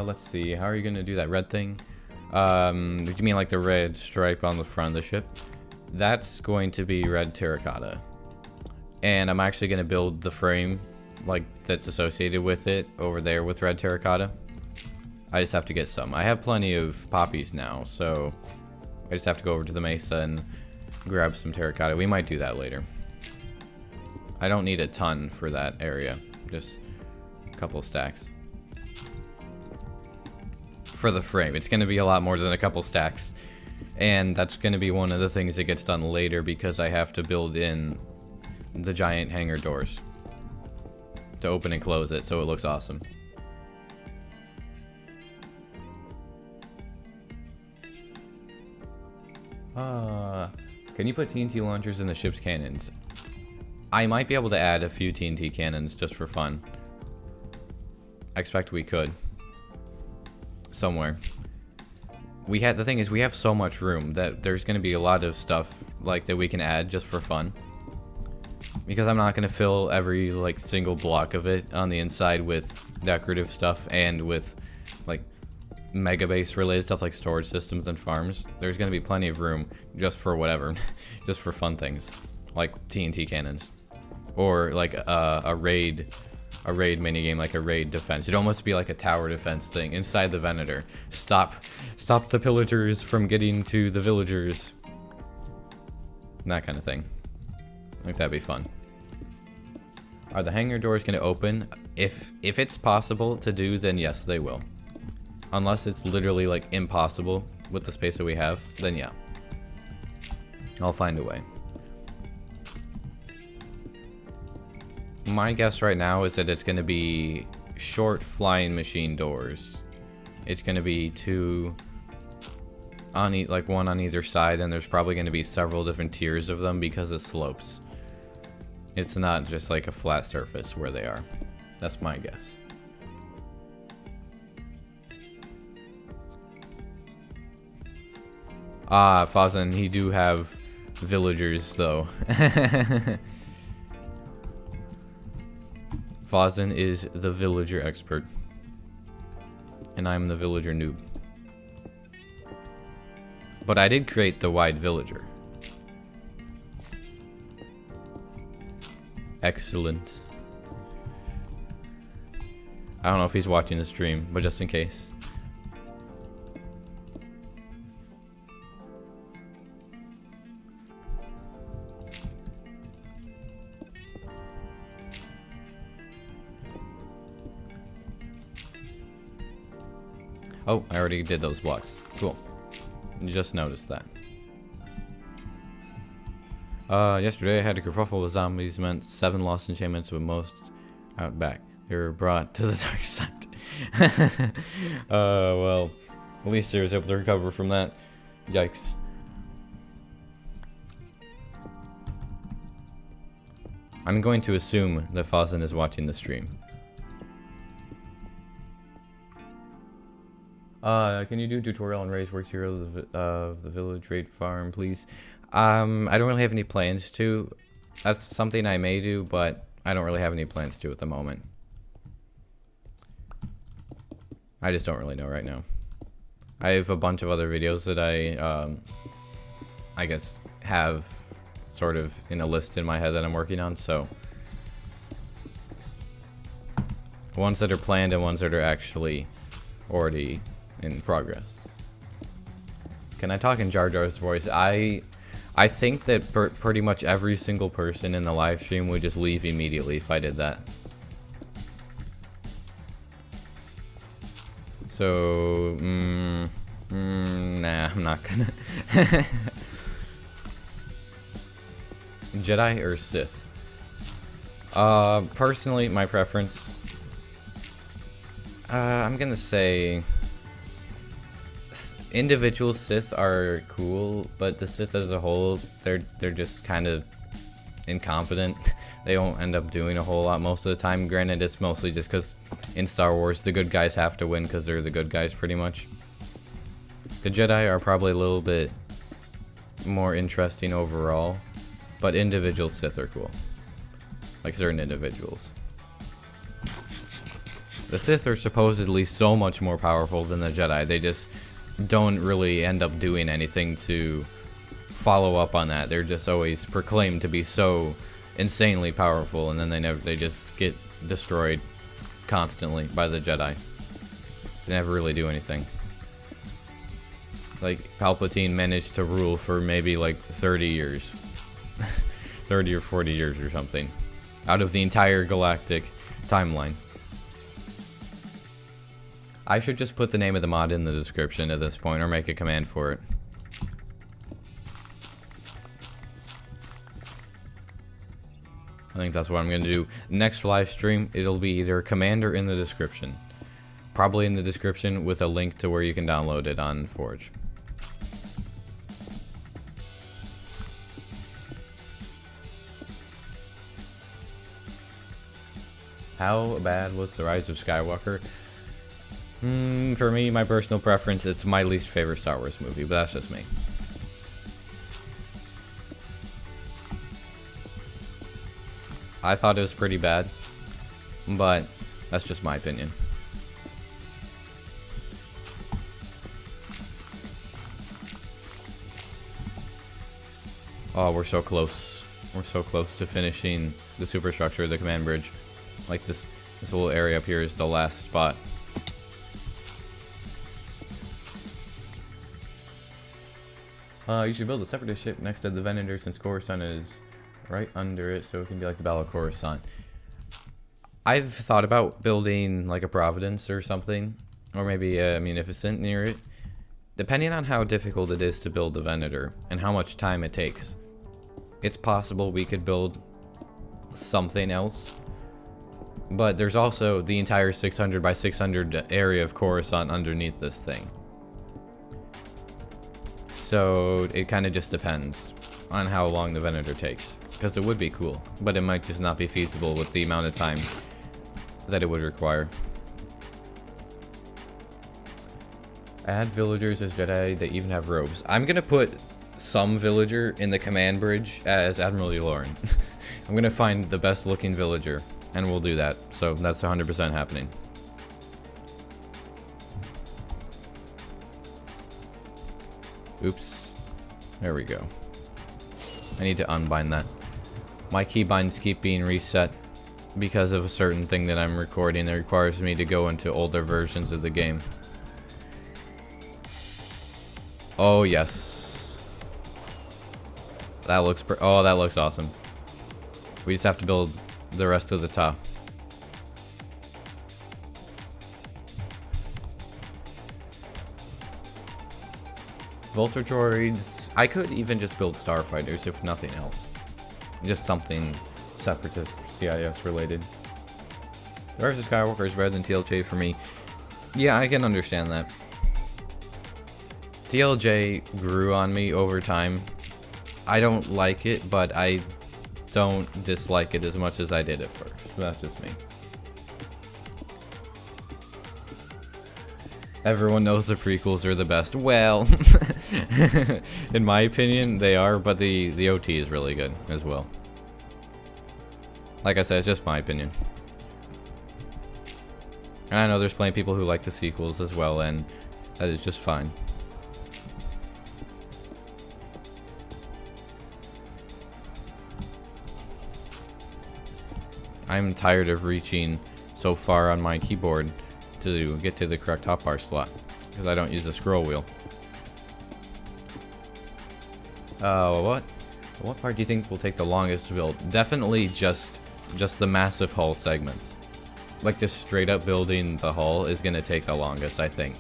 Let's see. How are you gonna do that red thing? Do you mean like the red stripe on the front of the ship? That's going to be red terracotta. And I'm actually gonna build the frame like that's associated with it over there with red terracotta. I just have to get some. I have plenty of poppies now, so I just have to go over to the mesa and grab some terracotta. We might do that later. I don't need a ton for that area, just a couple stacks. For the frame, it's going to be a lot more than a couple stacks, and that's going to be one of the things that gets done later because I have to build in the giant hangar doors to open and close it so it looks awesome. Can you put TNT launchers in the ship's cannons? I might be able to add a few TNT cannons just for fun. I expect we could. Somewhere. The thing is, we have so much room that there's going to be a lot of stuff like that we can add just for fun. Because I'm not going to fill every like single block of it on the inside with decorative stuff and with like mega base related stuff like storage systems and farms. There's going to be plenty of room just for whatever, just for fun things like TNT cannons or like a raid minigame, like a raid defense. It'd almost be like a tower defense thing inside the Venator. Stop the pillagers from getting to the villagers. That kind of thing. I think that'd be fun. Are the hangar doors going to open? If it's possible to do, then yes, they will. Unless it's literally like impossible with the space that we have, then yeah. I'll find a way. My guess right now is that it's going to be short flying machine doors. It's going to be two on like one on either side, and there's probably going to be several different tiers of them because of slopes. It's not just like a flat surface where they are. That's my guess. Ah, Fozzen, he do have villagers though. Fozzen is the villager expert. And I'm the villager noob. But I did create the wide villager. Excellent. I don't know if he's watching the stream, but just in case. Oh, I already did those blocks. Cool. Just noticed that. Yesterday I had a kerfuffle with zombies, meant 7 lost enchantments, with most out back. They were brought to the dark side. Well, at least I was able to recover from that. Yikes. I'm going to assume that Fozzen is watching the stream. Can you do a tutorial on raise works hero of the village raid farm, please? I don't really have any plans to. That's something I may do, but I don't really have any plans to at the moment. I just don't really know right now. I have a bunch of other videos that I guess have sort of in a list in my head that I'm working on, so ones that are planned and ones that are actually already in progress. Can I talk in Jar Jar's voice? I think that pretty much every single person in the live stream would just leave immediately if I did that. So, nah, I'm not gonna. Jedi or Sith? Personally, my preference, I'm gonna say individual Sith are cool, but the Sith as a whole, they're just kind of incompetent. They don't end up doing a whole lot most of the time. Granted, it's mostly just because in Star Wars the good guys have to win because they're the good guys pretty much. The Jedi are probably a little bit more interesting overall, but individual Sith are cool. Like certain individuals. The Sith are supposedly so much more powerful than the Jedi. They just don't really end up doing anything to follow up on that. They're just always proclaimed to be so insanely powerful, and then they just get destroyed constantly by the Jedi. They never really do anything. Like Palpatine managed to rule for maybe like 30 years. 30 or 40 years or something out of the entire galactic timeline. I should just put the name of the mod in the description at this point, or make a command for it. I think that's what I'm going to do. Next live stream, it'll be either a command or in the description. Probably in the description with a link to where you can download it on Forge. How bad was The Rise of Skywalker? For me, my personal preference, it's my least favorite Star Wars movie, but that's just me. I thought it was pretty bad, but that's just my opinion. Oh, we're so close. We're so close to finishing the superstructure of the command bridge. Like this whole area up here is the last spot. You should build a separatist ship next to the Venator, since Coruscant is right under it, so it can be like the Battle of Coruscant. I've thought about building like a Providence or something, or maybe a Munificent near it. Depending on how difficult it is to build the Venator and how much time it takes, it's possible we could build something else. But there's also the entire 600 by 600 area of Coruscant underneath this thing. So it kind of just depends on how long the Venator takes. Because it would be cool, but it might just not be feasible with the amount of time that it would require. Add villagers as Jedi that even have robes. I'm gonna put some villager in the command bridge as Admiral Lauren. I'm gonna find the best looking villager, and we'll do that. So that's 100% happening. Oops. There we go. I need to unbind that. My keybinds keep being reset because of a certain thing that I'm recording that requires me to go into older versions of the game. Oh yes. That looks oh, that looks awesome. We just have to build the rest of the top. Voltor droids. I could even just build starfighters if nothing else. Just something separatist CIS related. The Rise of Skywalker is better than TLJ for me. Yeah, I can understand that. TLJ grew on me over time. I don't like it, but I don't dislike it as much as I did at first. That's just me. Everyone knows the prequels are the best. Well, in my opinion, they are, but the OT is really good as well. Like I said, it's just my opinion. And I know there's plenty of people who like the sequels as well, and that is just fine. I'm tired of reaching so far on my keyboard to get to the correct hotbar slot because I don't use the scroll wheel. What part do you think will take the longest to build? Definitely just the massive hull segments. Like just straight up building the hull is gonna take the longest, I think.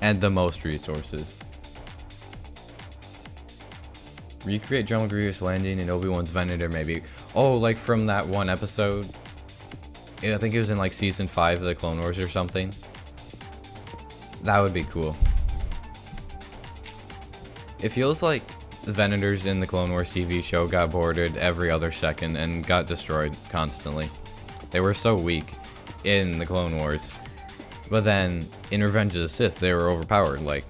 And the most resources. Recreate General Grievous landing in Obi-Wan's Venator, maybe. Oh, like from that one episode. I think it was in like season 5 of the Clone Wars or something. That would be cool. It feels like the Venators in the Clone Wars TV show got boarded every other second and got destroyed constantly. They were so weak in the Clone Wars. But then in Revenge of the Sith, they were overpowered. Like,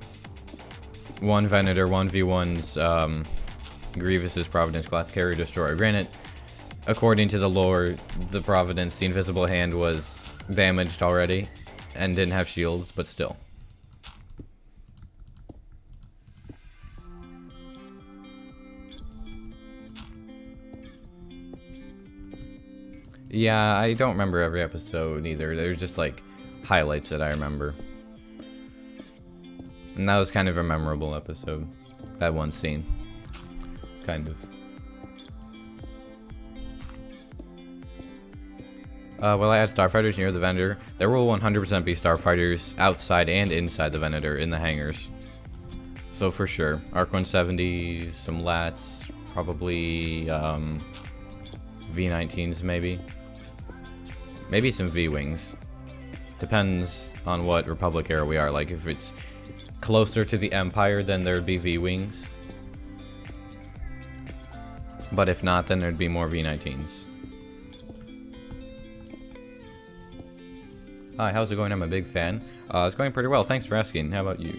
one Venator 1v1's Grievous's Providence class carrier destroyer. Granted, according to the lore, the Providence, the Invisible Hand, was damaged already and didn't have shields, but still. Yeah, I don't remember every episode either. There's just like highlights that I remember. And that was kind of a memorable episode. That one scene. Kind of. Will I add starfighters near the Venator? There will 100% be starfighters outside and inside the Venator in the hangars. So for sure. Arc 170s, some LATs, probably V19s maybe. Maybe some V-Wings. Depends on what Republic era we are. Like if it's closer to the Empire, then there'd be V-Wings. But if not, then there'd be more V19s. Hi, how's it going? I'm a big fan. It's going pretty well. Thanks for asking. How about you?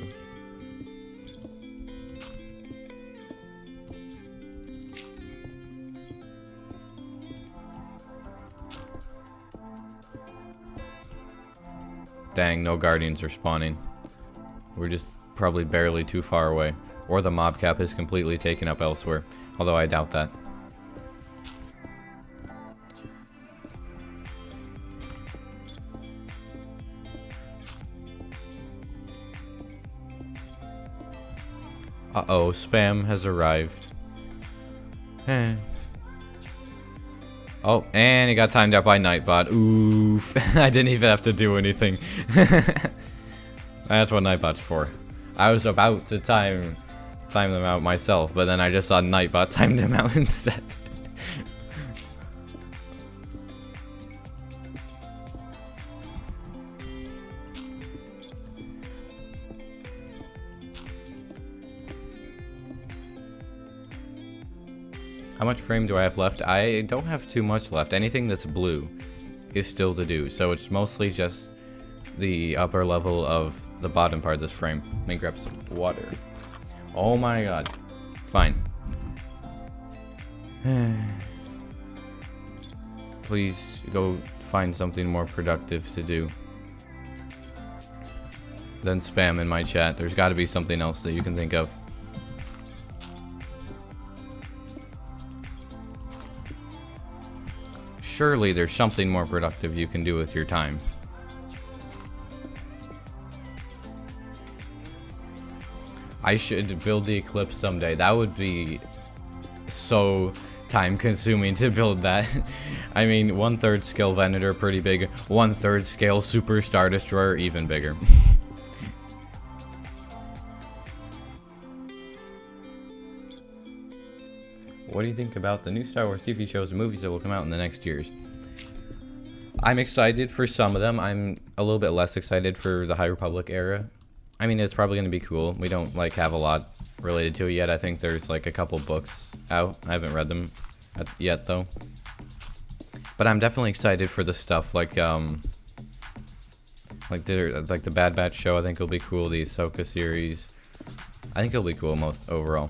Dang, no Guardians are spawning. We're just probably barely too far away. Or the mob cap is completely taken up elsewhere. Although I doubt that. Uh-oh, spam has arrived. Oh, and it got timed out by Nightbot. Oof. I didn't even have to do anything. That's what Nightbot's for. I was about to time them out myself, but then I just saw Nightbot timed him out instead. How much frame do I have left? I don't have too much left. Anything that's blue is still to do, so it's mostly just the upper level of the bottom part of this frame. Let me grab some water. Oh my god. Fine. Please go find something more productive to do than spam in my chat. There's got to be something else that you can think of. Surely there's something more productive you can do with your time. I should build the Eclipse someday. That would be so time consuming to build that. I mean, 1/3 scale Venator, pretty big. 1/3 scale Super Star Destroyer, even bigger. What do you think about the new Star Wars TV shows and movies that will come out in the next years? I'm excited for some of them. I'm a little bit less excited for the High Republic era. I mean, it's probably going to be cool. We don't like have a lot related to it yet. I think there's like a couple books out. I haven't read them yet though. But I'm definitely excited for the stuff like the Bad Batch show. I think it'll be cool. The Ahsoka series. I think it'll be cool most overall.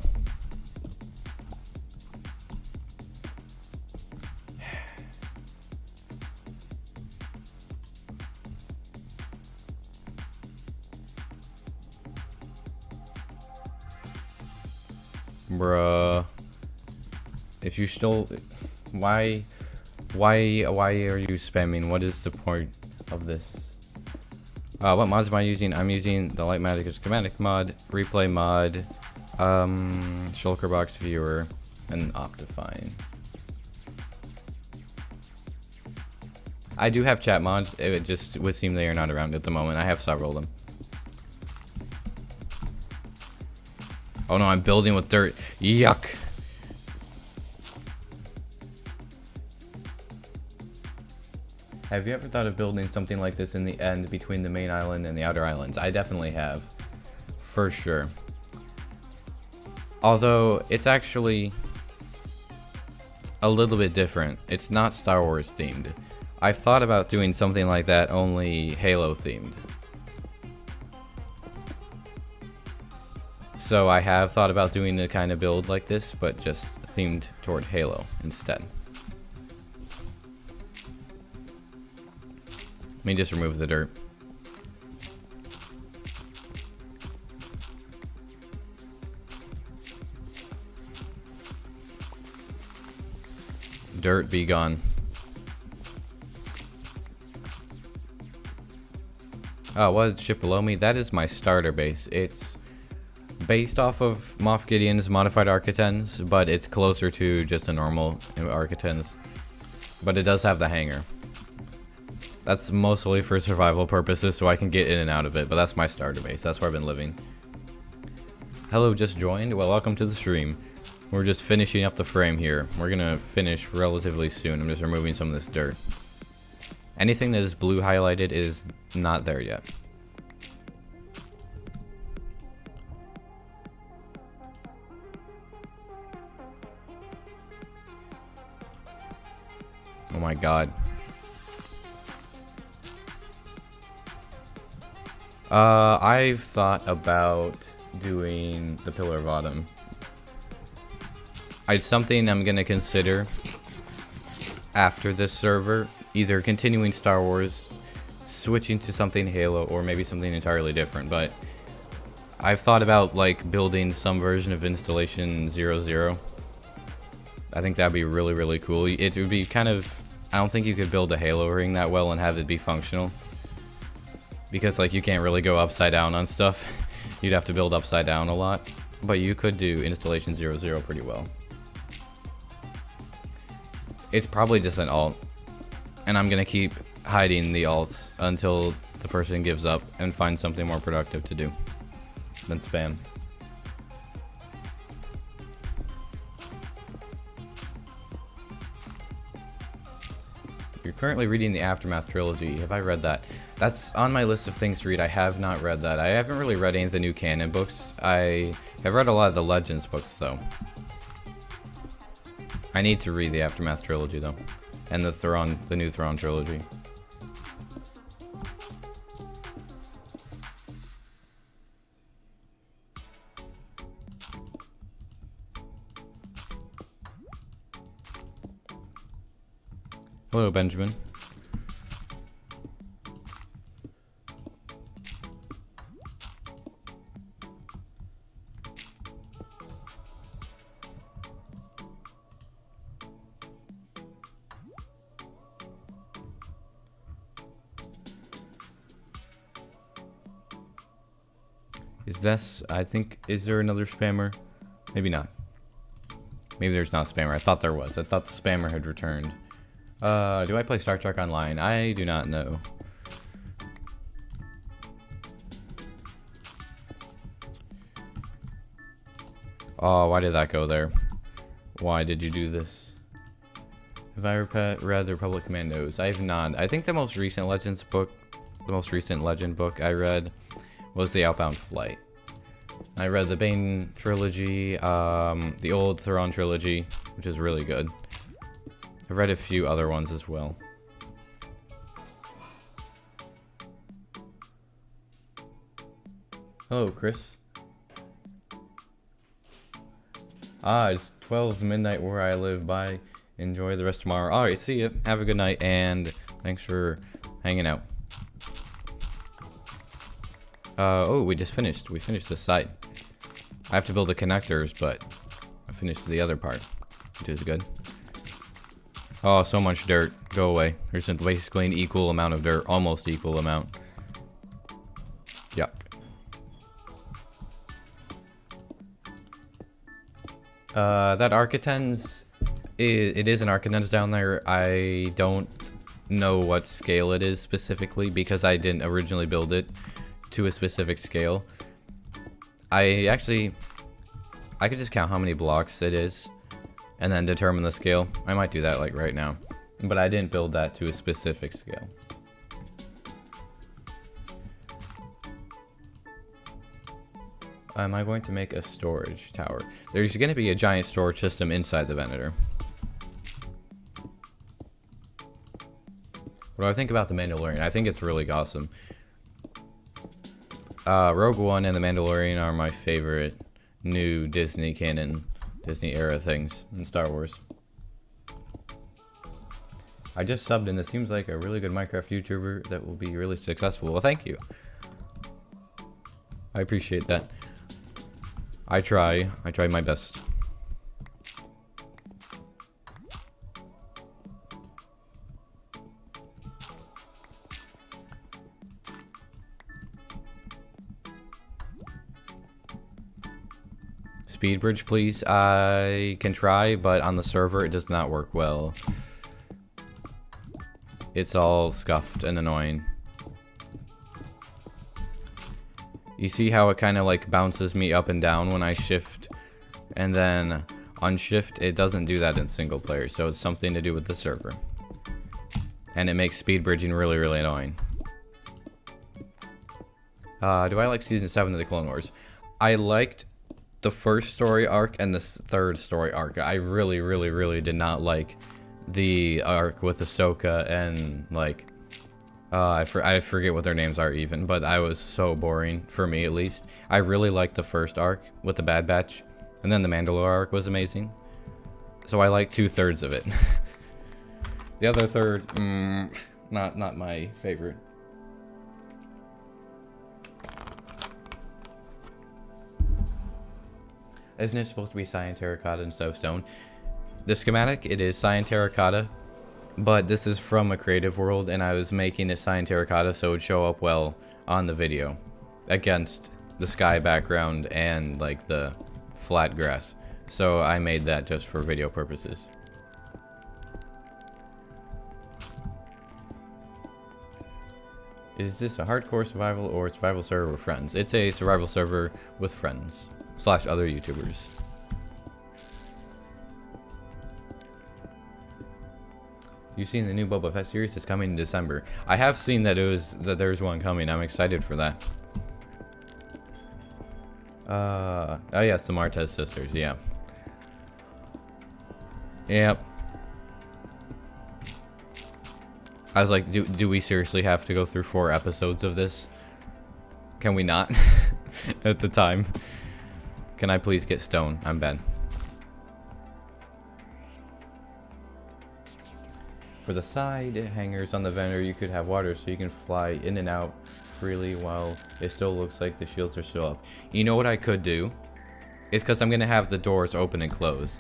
Bruh. If you still... Why are you spamming? What is the point of this? What mods am I using? I'm using the Light Magic Schematic mod, Replay mod, Shulker Box Viewer, and Optifine. I do have chat mods. It just would seem they are not around at the moment. I have several of them. Oh no, I'm building with dirt. Yuck. Have you ever thought of building something like this in the end between the main island and the outer islands? I definitely have. For sure. Although, it's actually a little bit different. It's not Star Wars themed. I've thought about doing something like that, only Halo themed. So I have thought about doing a kind of build like this, but just themed toward Halo instead. Let me just remove the dirt. Dirt be gone. Oh, what is the ship below me? That is my starter base. It's based off of Moff Gideon's modified Architens, but it's closer to just a normal Architens. But it does have the hangar. That's mostly for survival purposes, so I can get in and out of it, but that's my starter base. That's where I've been living. Hello, just joined? Well, welcome to the stream. We're just finishing up the frame here. We're gonna finish relatively soon. I'm just removing some of this dirt. Anything that is blue highlighted is not there yet. Oh my god. I've thought about doing the Pillar of Autumn. It's something I'm gonna consider after this server. Either continuing Star Wars, switching to something Halo, or maybe something entirely different. But I've thought about like building some version of Installation 00. I think that'd be really, really cool. It would be kind of... I don't think you could build a Halo ring that well and have it be functional. Because like you can't really go upside down on stuff. You'd have to build upside down a lot. But you could do Installation 00 pretty well. It's probably just an alt. And I'm gonna keep hiding the alts until the person gives up and finds something more productive to do than spam. You're currently reading the Aftermath trilogy. Have I read that? That's on my list of things to read. I have not read that. I haven't really read any of the new canon books. I have read a lot of the Legends books though. I need to read the Aftermath trilogy though, and the new Thrawn trilogy. Hello, Benjamin. Is this, I think, is there another spammer? Maybe not. Maybe there's not a spammer. I thought there was. I thought the spammer had returned. Do I play Star Trek Online? I do not know. Oh, why did that go there? Why did you do this? Have I read the Republic Commandos? I have not. I think the most recent Legends book, the most recent Legend book I read was the Outbound Flight. I read the Bane trilogy, the old Thrawn trilogy, which is really good. I've read a few other ones as well. Hello, Chris. It's 12 midnight where I live. Bye. Enjoy the rest tomorrow. Alright, see ya. Have a good night, and thanks for hanging out. Oh, we just finished. We finished this site. I have to build the connectors, but I finished the other part, which is good. Oh, so much dirt. Go away. There's basically an equal amount of dirt. Almost equal amount. Yuck. That Architens, it is an Architens down there. I don't know what scale it is specifically because I didn't originally build it to a specific scale. I could just count how many blocks it is and then determine the scale. I might do that like right now, but I didn't build that to a specific scale. Am I going to make a storage tower? There's going to be a giant storage system inside the Venator. What do I think about the Mandalorian? I think it's really awesome. Rogue One and the Mandalorian are my favorite new Disney canon, Disney era things in Star Wars. I just subbed and this seems like a really good Minecraft YouTuber that will be really successful. Well, thank you. I appreciate that. I try my best. Speed bridge, please. I can try, but on the server it does not work well. It's all scuffed and annoying. You see how it kind of like bounces me up and down when I shift and then unshift? It doesn't do that in single player, so it's something to do with the server. And it makes speed bridging really, really annoying. Do I like Season 7 of the Clone Wars? I liked the first story arc and the third story arc. I really, really, really did not like the arc with Ahsoka and like I forget what their names are even, but I was so boring, for me at least. I really liked the first arc with the Bad Batch, and then the Mandalore arc was amazing. So I like 2/3 of it. The other third, not my favorite. Isn't it supposed to be cyan terracotta instead of stone? The schematic, it is cyan terracotta. But this is from a creative world, and I was making it cyan terracotta so it would show up well on the video against the sky background and like the flat grass. So I made that just for video purposes. Is this a hardcore survival or survival server with friends? It's a survival server with friends / other YouTubers. You've seen the new Boba Fett series? It's coming in December. I have seen that there's one coming. I'm excited for that. Oh yes, the Martez sisters, yeah. Yep. I was like, do we seriously have to go through 4 episodes of this? Can we not? At the time. Can I please get stone? I'm Ben. For the side hangers on the Venator, you could have water so you can fly in and out freely while it still looks like the shields are still up. You know what I could do? It's because I'm going to have the doors open and close.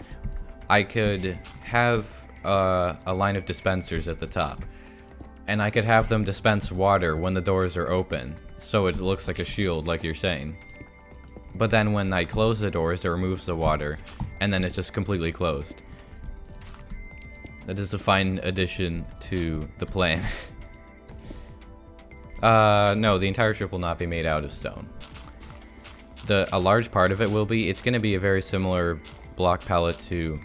I could have a line of dispensers at the top. And I could have them dispense water when the doors are open, so it looks like a shield, like you're saying. But then when I close the doors, it removes the water, and then it's just completely closed. That is a fine addition to the plan. No, the entire ship will not be made out of stone. A large part of it will be. It's going to be a very similar block palette to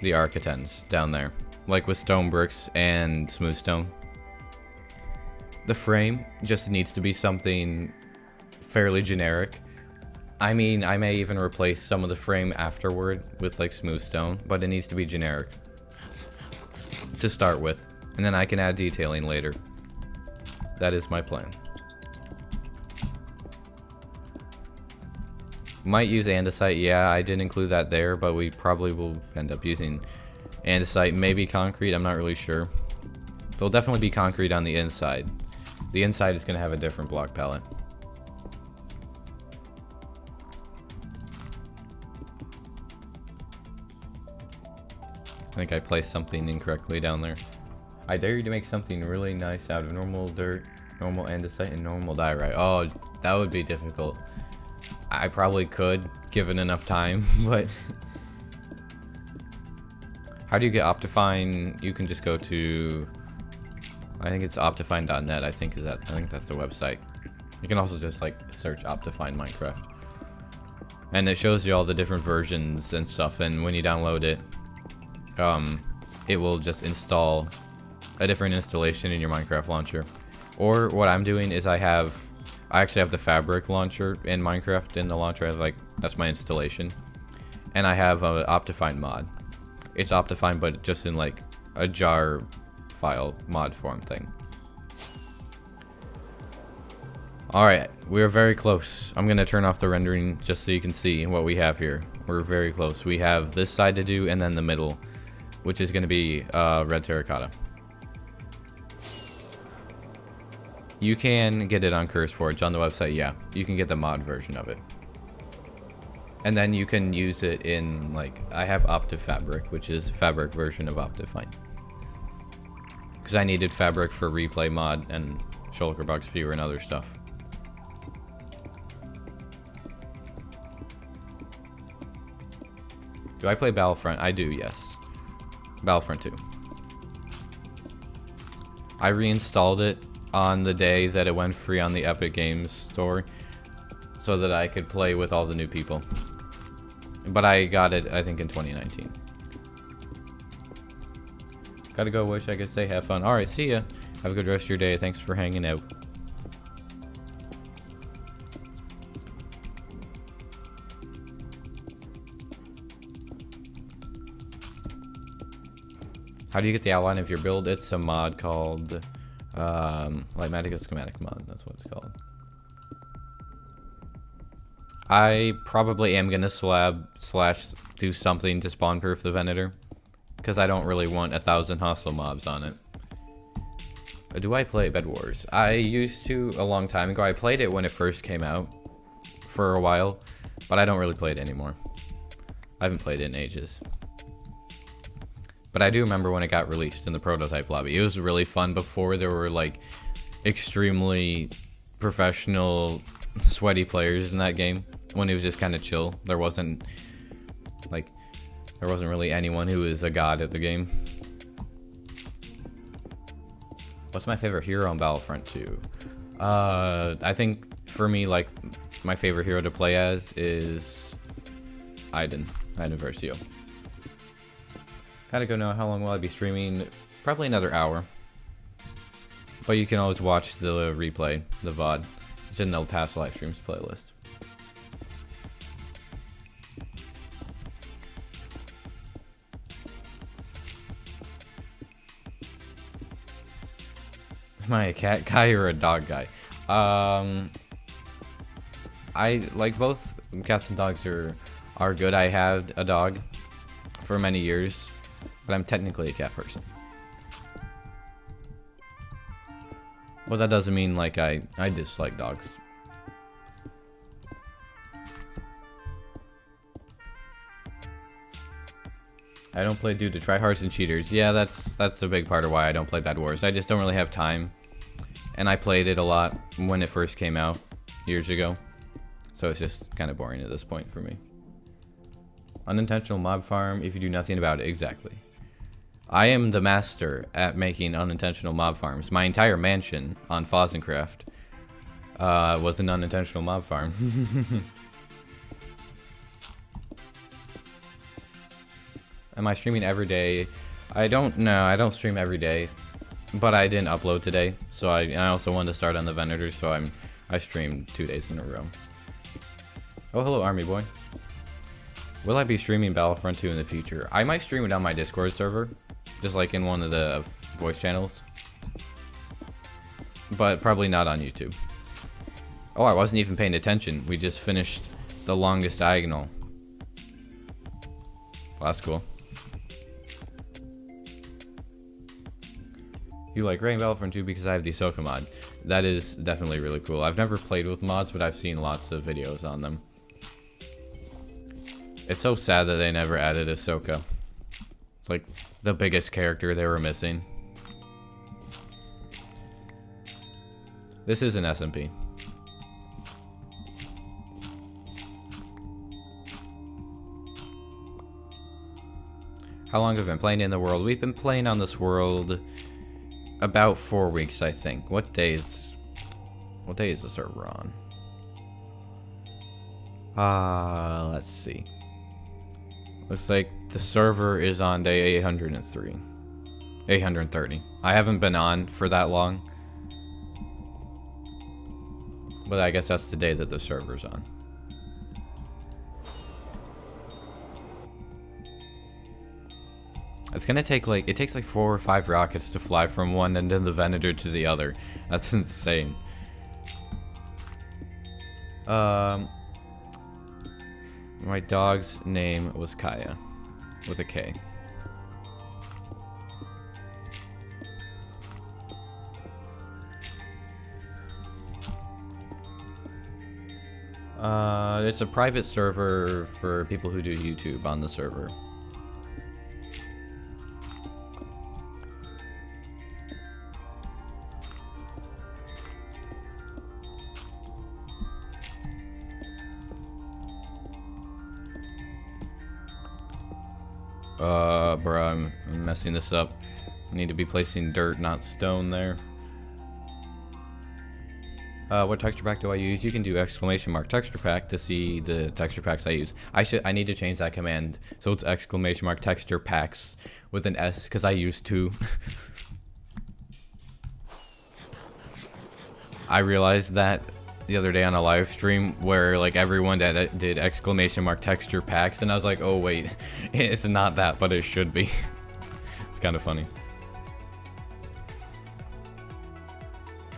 the Architens down there, like with stone bricks and smooth stone. The frame just needs to be something fairly generic. I mean, I may even replace some of the frame afterward with like smooth stone, but it needs to be generic to start with, and then I can add detailing later. That is my plan. Might use andesite. Yeah, I didn't include that there, but we probably will end up using andesite, maybe concrete. I'm not really sure. There'll definitely be concrete on the inside. The inside is going to have a different block palette. I think I placed something incorrectly down there. I dare you to make something really nice out of normal dirt, normal andesite, and normal diorite. Oh, that would be difficult. I probably could, given enough time, but... How do you get Optifine? You can just go to... I think it's optifine.net, I think that's the website. You can also just like search Optifine Minecraft. And it shows you all the different versions and stuff, and when you download it, it will just install a different installation in your Minecraft launcher. Or what I'm doing is I actually have the fabric launcher in Minecraft in the launcher. That's my installation. And I have a Optifine mod. It's Optifine, but just in like a jar file mod form thing. Alright, we're very close. I'm gonna turn off the rendering just so you can see what we have here. We're very close. We have this side to do and then the middle, which is gonna be red terracotta. You can get it on CurseForge on the website, yeah. You can get the mod version of it. And then you can use it in, like, I have OptiFabric, which is a fabric version of Optifine. Because I needed fabric for replay mod and shulker box viewer and other stuff. Do I play Battlefront? I do, yes. Battlefront 2. I reinstalled it on the day that it went free on the Epic Games store so that I could play with all the new people. But I got it, I think, in 2019. Gotta go, wish I could say have fun. Alright, see ya. Have a good rest of your day. Thanks for hanging out. How do you get the outline of your build? It's a mod called Ligmatica Schematic mod. That's what it's called. I probably am gonna do something to spawn proof the Venator, because I don't really want 1,000 hostile mobs on it. Do I play Bed Wars? I used to a long time ago. I played it when it first came out for a while, but I don't really play it anymore. I haven't played it in ages. But I do remember when it got released in the prototype lobby. It was really fun before there were like extremely professional, sweaty players in that game. When it was just kind of chill. There wasn't really anyone who was a god at the game. What's my favorite hero on Battlefront 2? I think for me, like, my favorite hero to play as is Iden Versio. Gotta go now. How long will I be streaming? Probably another hour. But you can always watch the replay, the VOD. It's in the past live streams playlist. Am I a cat guy or a dog guy? I like both. Cats and dogs are good. I had a dog for many years, but I'm technically a cat person. Well, that doesn't mean like I dislike dogs. I don't play due to tryhards and cheaters. Yeah, that's a big part of why I don't play Bed Wars. I just don't really have time. And I played it a lot when it first came out years ago. So it's just kind of boring at this point for me. Unintentional mob farm if you do nothing about it. Exactly. I am the master at making unintentional mob farms. My entire mansion on Fozzen was an unintentional mob farm. Am I streaming every day? I don't know. I don't stream every day, but I didn't upload today, so I also wanted to start on the Venator, so I streamed 2 days in a row. Oh, hello, Army Boy. Will I be streaming Battlefront 2 in the future? I might stream it on my Discord server, just like in one of the voice channels, but probably not on YouTube. Oh, I wasn't even paying attention. We just finished the longest diagonal. Well, that's cool. You like Rain Battlefront 2 because I have the Ahsoka mod. That is definitely really cool. I've never played with mods, but I've seen lots of videos on them. It's so sad that they never added Ahsoka. It's like the biggest character they were missing. This is an SMP. How long have we been playing in the world? We've been playing on this world about 4 weeks, I think. What day is the server on? Let's see. Looks like the server is on day 803. 830. I haven't been on for that long, but I guess that's the day that the server's on. It's gonna take like, it takes like 4 or 5 rockets to fly from one end of the Venator to the other. That's insane. My dog's name was Kaya, with a K. It's a private server for people who do YouTube on the server. Bruh, I'm messing this up. I need to be placing dirt, not stone there. What texture pack do I use? You can do ! texture pack to see the texture packs I use. I need to change that command so it's ! texture packs with an S, because I use 2. I realized that the other day on a live stream where like everyone that did ! texture packs, and I was like, oh wait, it's not that, but it should be. It's kind of funny.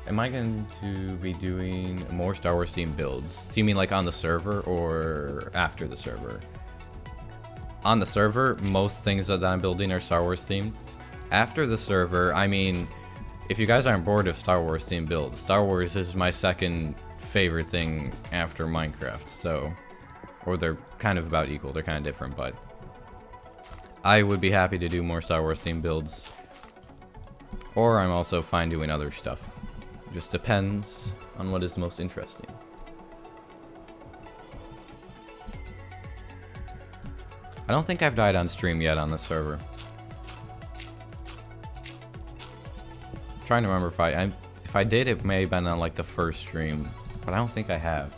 Am I going to be doing more Star Wars themed builds? Do you mean like on the server or after the server? On the server, most things that I'm building are Star Wars themed. After the server, I mean, if you guys aren't bored of Star Wars themed builds, Star Wars is my second favorite thing after Minecraft, so, or they're kind of about equal, they're kind of different, but I would be happy to do more Star Wars themed builds, or I'm also fine doing other stuff. Just depends on what is most interesting. I don't think I've died on stream yet on the server. I'm trying to remember if I did, it may have been on like the first stream, but I don't think I have.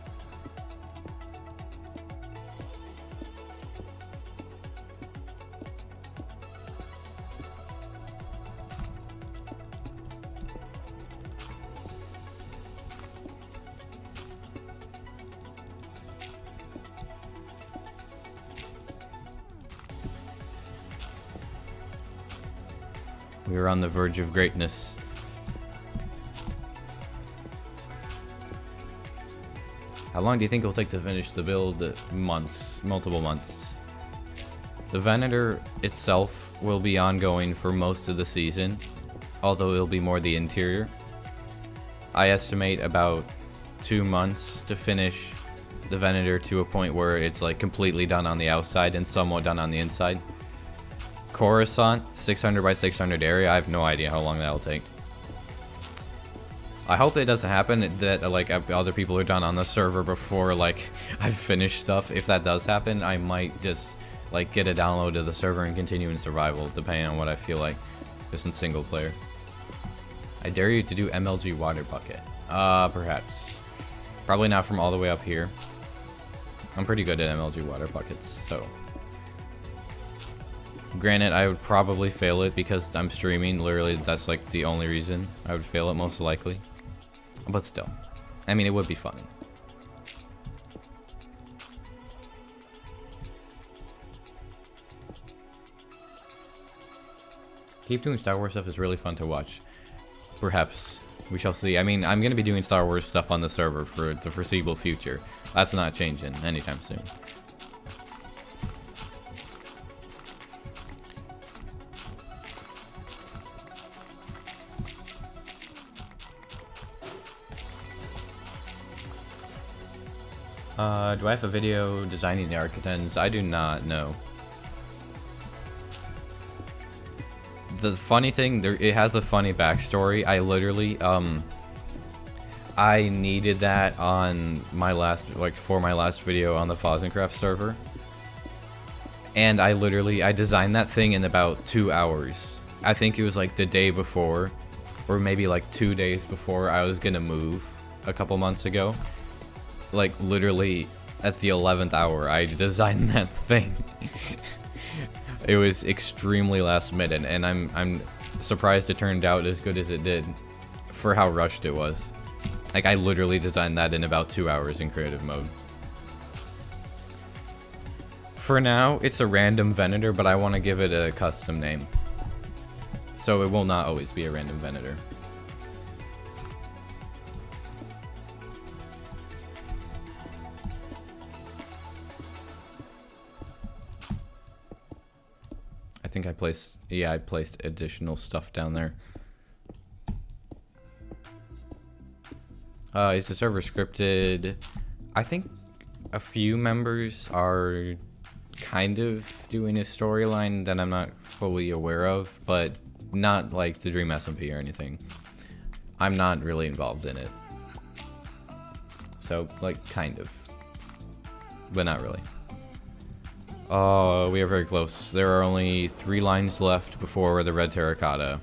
We are on the verge of greatness. How long do you think it'll take to finish the build? Months. Multiple months. The Venator itself will be ongoing for most of the season, although it'll be more the interior. I estimate about 2 months to finish the Venator to a point where it's like completely done on the outside and somewhat done on the inside. Coruscant, 600 by 600 area, I have no idea how long that'll take. I hope it doesn't happen that like other people are done on the server before like I've finished stuff. If that does happen, I might just like get a download to the server and continue in survival, depending on what I feel like, just in single player. I dare you to do MLG water bucket. Perhaps. Probably not from all the way up here. I'm pretty good at MLG water buckets, so. Granted, I would probably fail it because I'm streaming. Literally, that's like the only reason I would fail it, most likely. But still, I mean, it would be funny. Keep doing Star Wars stuff is really fun to watch. Perhaps. We shall see. I mean, I'm going to be doing Star Wars stuff on the server for the foreseeable future. That's not changing anytime soon. Do I have a video designing the Architects? I do not know. The funny thing, it has a funny backstory. I literally, I needed that on my last, for my last video on the Fozzen server. And I designed that thing in about 2 hours. I think it was like the day before, or maybe like 2 days before I was gonna move a couple months ago. Like literally at the 11th hour, I designed that thing. It was extremely last minute, and I'm surprised it turned out as good as it did for how rushed it was. Like I literally designed that in about 2 hours in creative mode. For now, it's a random Venator, but I want to give it a custom name. So it will not always be a random Venator. I think I placed, yeah, I placed additional stuff down there. Is the server scripted? I think a few members are kind of doing a storyline that I'm not fully aware of, but not like the Dream SMP or anything. I'm not really involved in it. So, like, kind of. But not really. Oh, we are very close. There are only 3 lines left before the red terracotta.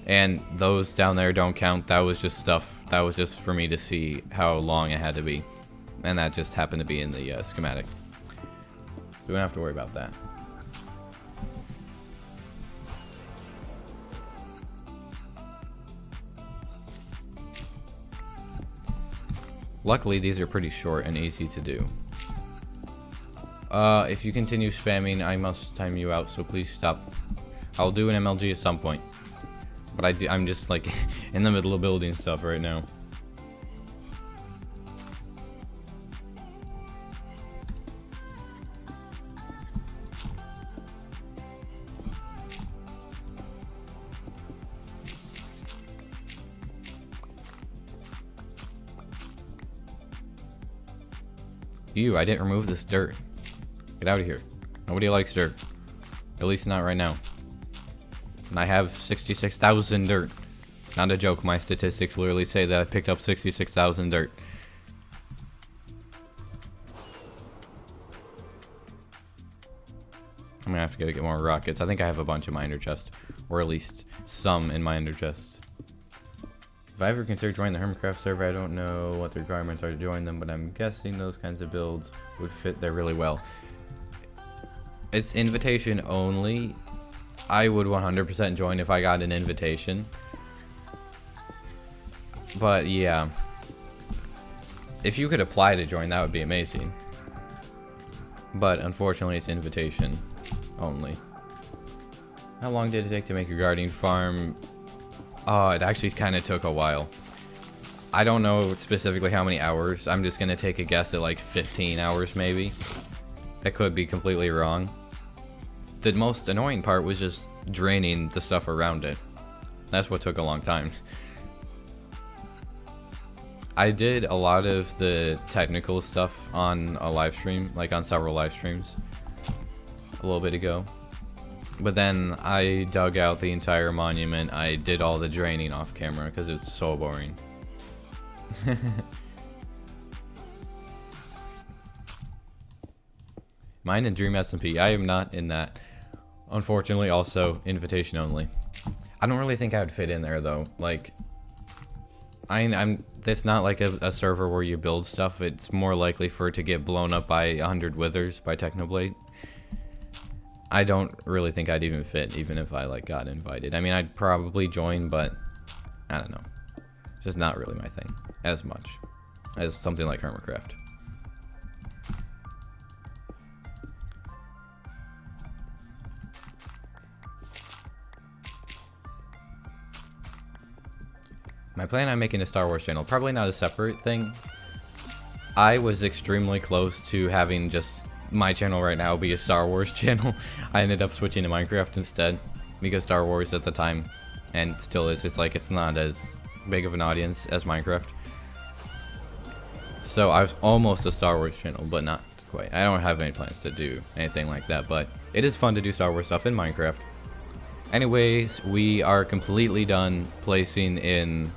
And those down there don't count. That was just stuff. That was just for me to see how long it had to be. And that just happened to be in the schematic. So we don't have to worry about that. Luckily, these are pretty short and easy to do. If you continue spamming, I must time you out, so please stop. I'll do an MLG at some point. But I'm just like in the middle of building stuff right now. Ew, I didn't remove this dirt. Get out of here. Nobody likes dirt. At least not right now. And I have 66,000 dirt. Not a joke, my statistics literally say that I picked up 66,000 dirt. I'm gonna have to get more rockets. I think I have a bunch in my ender chest. Or at least some in my ender chest. If I ever consider joining the Hermitcraft server, I don't know what the requirements are to join them, but I'm guessing those kinds of builds would fit there really well. It's invitation only. I would 100% join if I got an invitation. But yeah. If you could apply to join, that would be amazing. But unfortunately, it's invitation only. How long did it take to make a guardian farm? It actually kind of took a while. I don't know specifically how many hours. I'm just gonna take a guess at like 15 hours maybe. I could be completely wrong. The most annoying part was just draining the stuff around it. That's what took a long time. I did a lot of the technical stuff on a live stream, like on several live streams a little bit ago. But then I dug out the entire monument. I did all the draining off camera because it's so boring. Mine and Dream SMP. I am not in that. Unfortunately, also invitation only. I don't really think I would fit in there though. Like, it's not like a server where you build stuff. It's more likely for it to get blown up by 100 withers by Technoblade. I don't really think I'd even fit, even if I like got invited. I mean, I'd probably join, but I don't know. It's just not really my thing as much as something like Hermitcraft. My plan on making a Star Wars channel, probably not a separate thing. I was extremely close to having just my channel right now be a Star Wars channel. I ended up switching to Minecraft instead because Star Wars at the time, and still is, it's like it's not as big of an audience as Minecraft. So I was almost a Star Wars channel, but not quite. I don't have any plans to do anything like that, but it is fun to do Star Wars stuff in Minecraft. Anyways, we are completely done placing in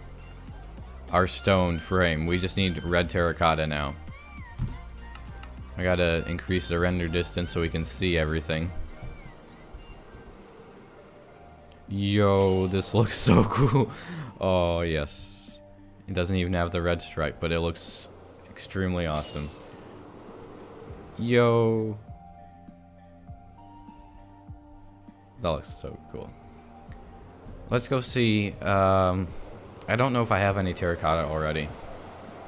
our stone frame. We just need red terracotta now. I gotta increase the render distance so we can see everything. Yo, this looks so cool. Oh, yes. It doesn't even have the red stripe, but it looks extremely awesome. Yo. That looks so cool. Let's go see. I don't know if I have any terracotta already.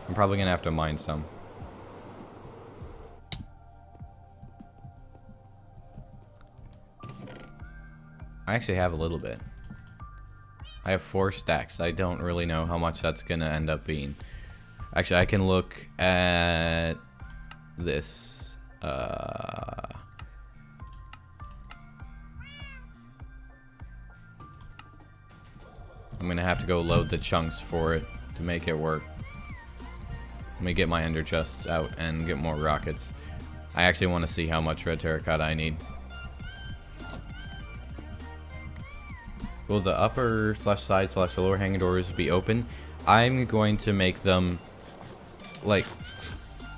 I'm probably gonna have to mine some. I actually have a little bit. I have 4 stacks. I don't really know how much that's gonna end up being. Actually, I can look at this. I'm gonna have to go load the chunks for it to make it work. Let me get my ender chests out and get more rockets. I actually want to see how much red terracotta I need. Will the upper / side / lower hanging doors be open? I'm going to make them, like,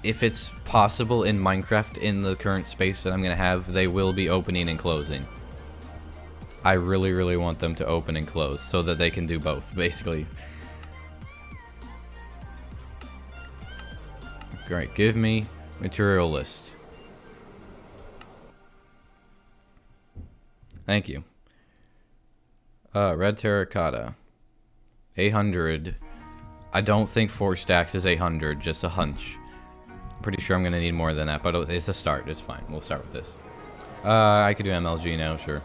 if it's possible in Minecraft in the current space that I'm going to have, they will be opening and closing. I really, really want them to open and close so that they can do both, basically. Great, give me material list. Thank you. Red terracotta. 800. I don't think 4 stacks is 800, just a hunch. I'm pretty sure I'm gonna need more than that, but it's a start, it's fine. We'll start with this. I could do MLG now, sure.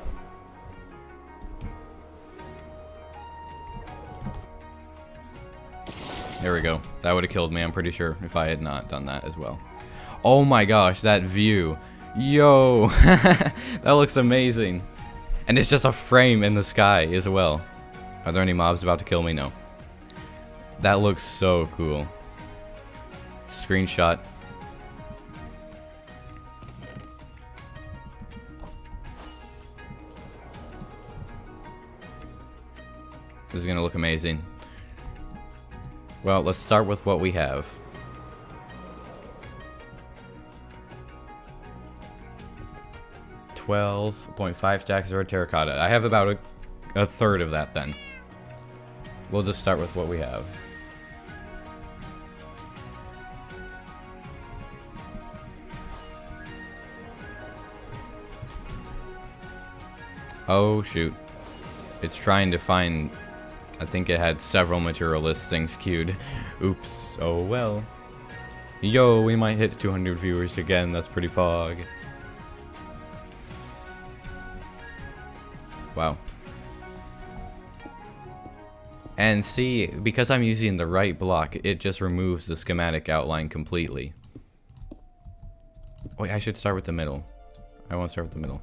There we go. That would have killed me, I'm pretty sure, if I had not done that as well. Oh my gosh, that view. Yo! That looks amazing. And it's just a frame in the sky as well. Are there any mobs about to kill me? No. That looks so cool. Screenshot. This is gonna look amazing. Well, let's start with what we have. .5 stacks of red terracotta. I have about a third of that then. We'll just start with what we have. Oh shoot. It's trying to find, I think it had several material list things queued. Oops, oh well. Yo, we might hit 200 viewers again, that's pretty pog. Wow. And see, because I'm using the right block, it just removes the schematic outline completely. Wait, I should start with the middle. I won't start with the middle.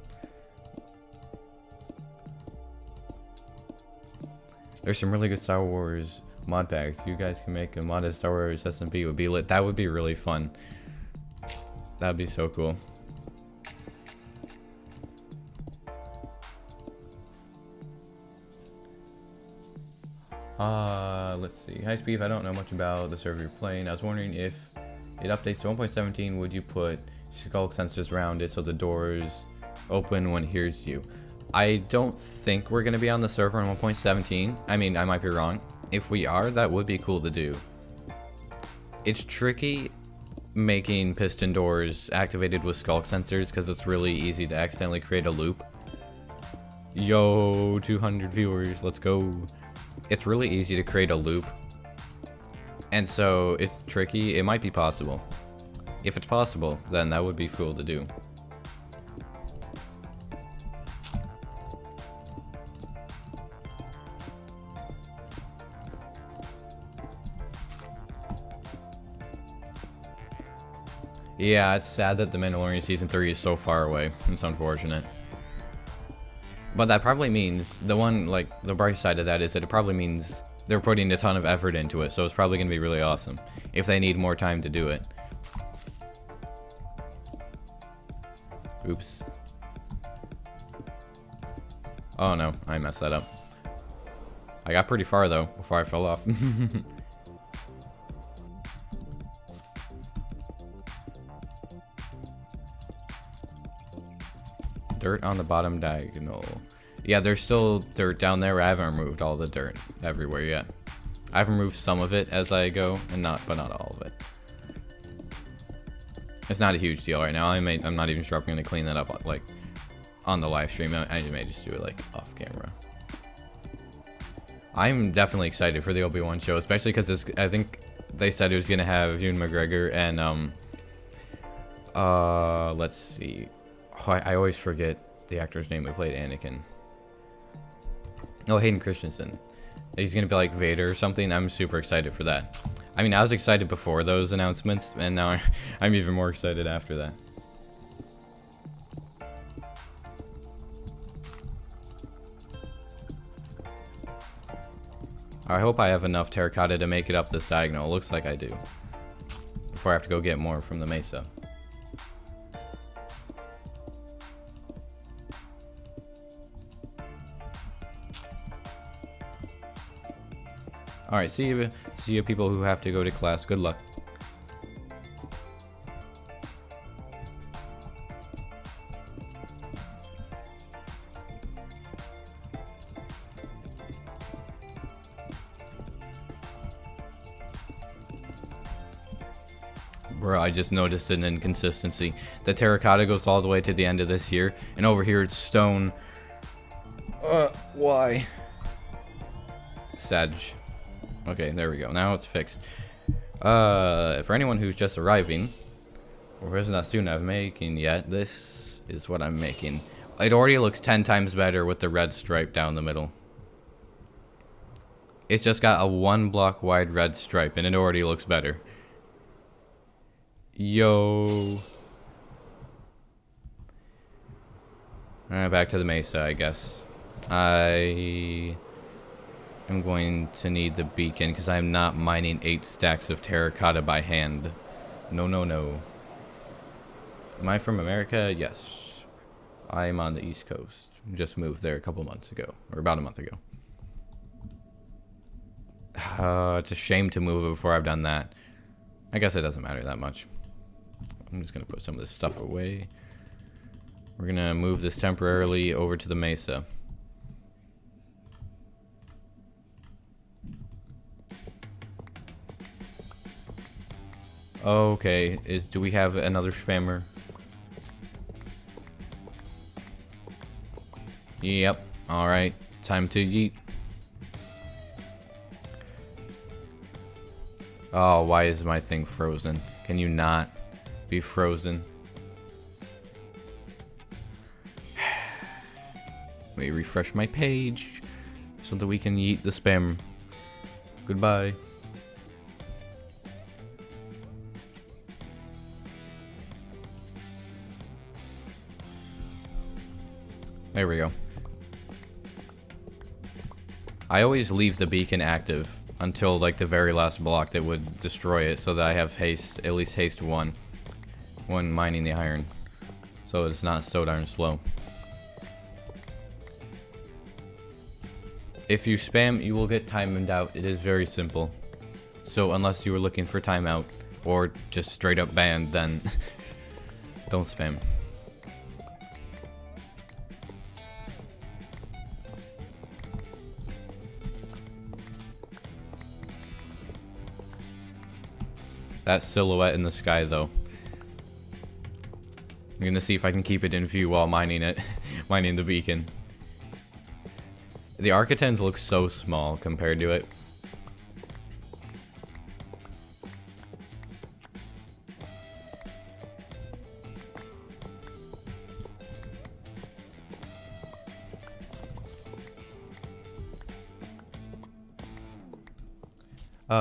There's some really good Star Wars mod packs. You guys can make a modded Star Wars SMP. Would be lit. That would be really fun. That'd be so cool. Let's see. Hi Speed, I don't know much about the server you're playing. I was wondering if it updates to 1.17, would you put skull sensors around it so the doors open when it hears you? I don't think we're going to be on the server on 1.17. I mean, I might be wrong. If we are, that would be cool to do. It's tricky making piston doors activated with skull sensors because it's really easy to accidentally create a loop. Yo, 200 viewers, let's go. It's really easy to create a loop, and so it's tricky. It might be possible. If it's possible, then that would be cool to do. Yeah, it's sad that The Mandalorian Season 3 is so far away. It's unfortunate. But that probably means, the bright side of that is that it probably means they're putting a ton of effort into it, so it's probably going to be really awesome if they need more time to do it. Oops. Oh no, I messed that up. I got pretty far though, before I fell off. Dirt on the bottom diagonal. Yeah, there's still dirt down there. I haven't removed all the dirt everywhere yet. I've removed some of it as I go, but not all of it. It's not a huge deal right now. I'm not even sure I'm gonna clean that up like on the live stream. I may just do it like off camera. I'm definitely excited for the Obi-Wan show, especially because I think they said it was gonna have Ewan McGregor and let's see. Oh, I always forget the actor's name who played Anakin. Oh, Hayden Christensen. He's gonna be like Vader or something. I'm super excited for that. I mean, I was excited before those announcements, and now I'm even more excited after that. I hope I have enough terracotta to make it up this diagonal. It looks like I do. Before I have to go get more from the mesa. Alright, see you people who have to go to class. Good luck. Bro, I just noticed an inconsistency. The terracotta goes all the way to the end of this year, and over here it's stone. Why? Sag. Okay, there we go. Now it's fixed. For anyone who's just arriving, or is not soon I'm making yet, this is what I'm making. It already looks 10 times better with the red stripe down the middle. It's just got a 1 block wide red stripe, and it already looks better. Yo. Back to the mesa, I guess. I am going to need the beacon because I'm not mining 8 stacks of terracotta by hand. No, no, no. Am I from America? Yes. I'm on the East Coast. Just moved there a couple months ago, or about a month ago. It's a shame to move it before I've done that. I guess it doesn't matter that much. I'm just going to put some of this stuff away. We're going to move this temporarily over to the mesa. Okay, do we have another spammer? Yep, alright. Time to yeet. Oh, why is my thing frozen? Can you not be frozen? Let me refresh my page so that we can yeet the spam Goodbye. There we go. I always leave the beacon active until like the very last block that would destroy it, so that I have haste, at least haste 1 when mining the iron, so it's not so darn slow. If you spam, you will get timed out. It is very simple. So unless you were looking for timeout or just straight up banned, then don't spam. That silhouette in the sky, though. I'm gonna see if I can keep it in view while mining it, mining the beacon. The Architens look so small compared to it.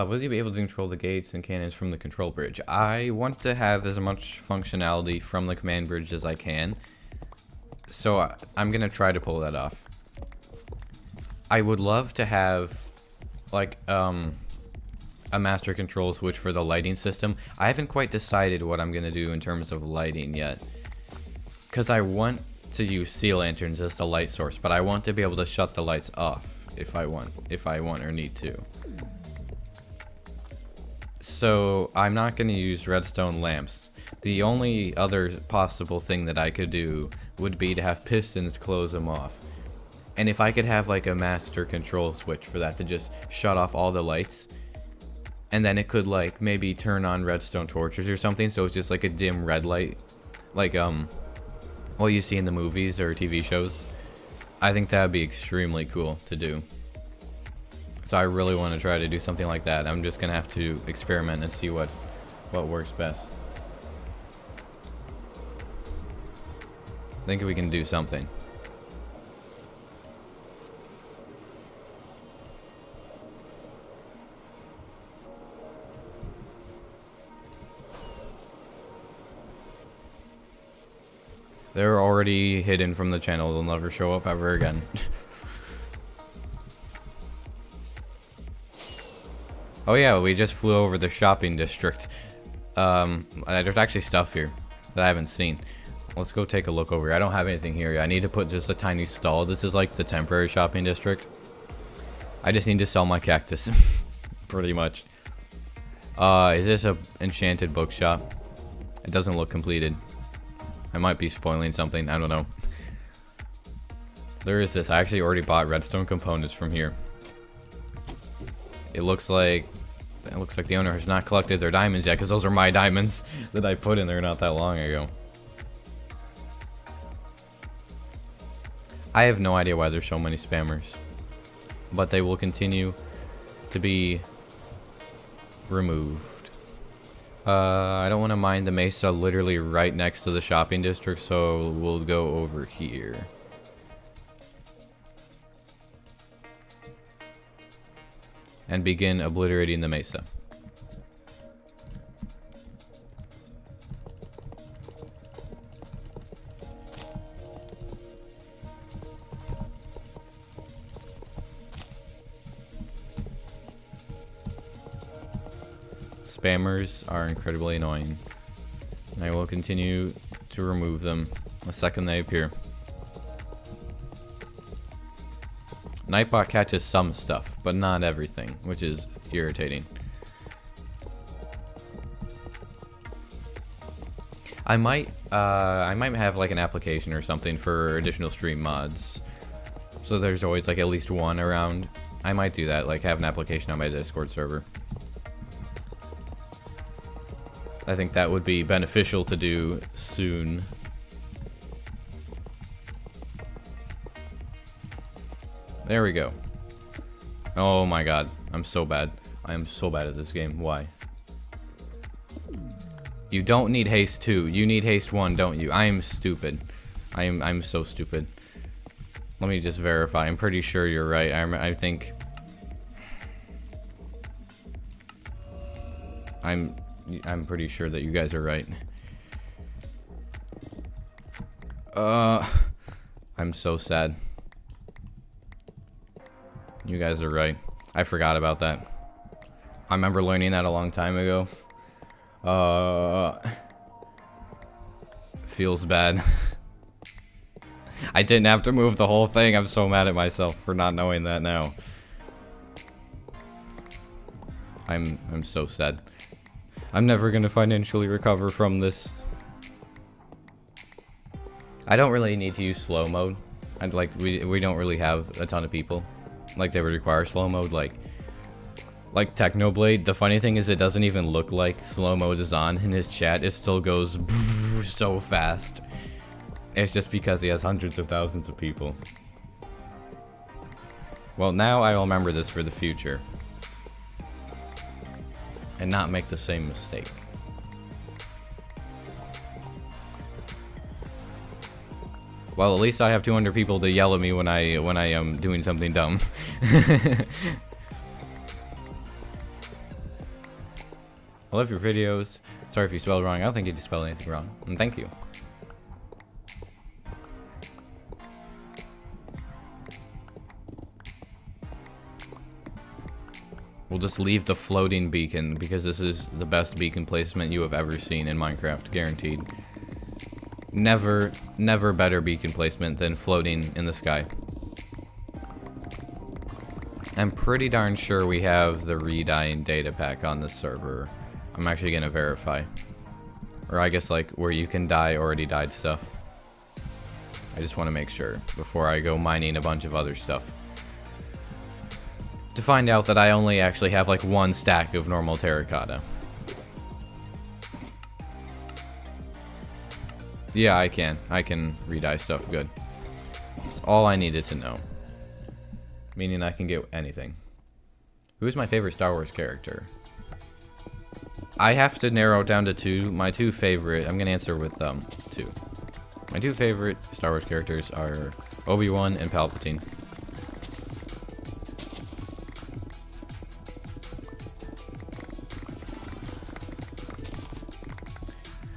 Will you be able to control the gates and cannons from the control bridge? I want to have as much functionality from the command bridge as I can. So I'm gonna try to pull that off. I would love to have like a master control switch for the lighting system. I haven't quite decided what I'm gonna do in terms of lighting yet, because I want to use sea lanterns as the light source, but I want to be able to shut the lights off if I want or need to. So I'm not going to use redstone lamps. The only other possible thing that I could do would be to have pistons close them off. And if I could have like a master control switch for that to just shut off all the lights, and then it could like maybe turn on redstone torches or something, so it's just like a dim red light, like what you see in the movies or TV shows. I think that would be extremely cool to do. So I really want to try to do something like that. I'm just gonna have to experiment and see what works best. I think we can do something. They're already hidden from the channel. They'll never show up ever again. Oh yeah, we just flew over the shopping district. There's actually stuff here that I haven't seen. Let's go take a look over here. I don't have anything here. I need to put just a tiny stall. This is like the temporary shopping district. I just need to sell my cactus. Pretty much. Is this a enchanted bookshop? It doesn't look completed. I might be spoiling something. I don't know. There is this. I actually already bought redstone components from here. It looks like the owner has not collected their diamonds yet, because those are my diamonds that I put in there not that long ago. I have no idea why there's so many spammers, but they will continue to be removed. I don't want to mine the mesa literally right next to the shopping district, so we'll go over here. And begin obliterating the mesa. Spammers are incredibly annoying, and I will continue to remove them the second they appear. Nightbot catches some stuff, but not everything, which is irritating. I might have like an application or something for additional stream mods, so there's always like at least one around. I might do that, like have an application on my Discord server. I think that would be beneficial to do soon. There we go. Oh my god, I'm so bad. I am so bad at this game. Why? You don't need haste 2. You need haste 1, don't you? I am stupid. I'm so stupid. Let me just verify. I'm pretty sure you're right. I think. I'm pretty sure that you guys are right. I'm so sad. You guys are right. I forgot about that. I remember learning that a long time ago. Feels bad. I didn't have to move the whole thing. I'm so mad at myself for not knowing that now. I'm so sad. I'm never gonna financially recover from this. I don't really need to use slow mode. I'd like we don't really have a ton of people like they would require slow mode. Like Technoblade. The funny thing is it doesn't even look like slow mode is on in his chat. It still goes so fast. It's just because he has hundreds of thousands of people. Well, now I will remember this for the future and not make the same mistake. Well, at least I have 200 people to yell at me when I am doing something dumb. I love your videos. Sorry if you spelled wrong. I don't think you spelled anything wrong. And thank you. We'll just leave the floating beacon because this is the best beacon placement you have ever seen in Minecraft, guaranteed. Never better beacon placement than floating in the sky. I'm pretty darn sure we have the redying data pack on this server. I'm actually gonna verify. Or I guess like where you can dye already dyed stuff. I just want to make sure before I go mining a bunch of other stuff. To find out that I only actually have like 1 stack of normal terracotta. Yeah, I can re-dye stuff, good. That's all I needed to know. Meaning I can get anything. Who's my favorite Star Wars character? I have to narrow it down to 2. My 2 favorite, I'm gonna answer with 2. My 2 favorite Star Wars characters are Obi-Wan and Palpatine.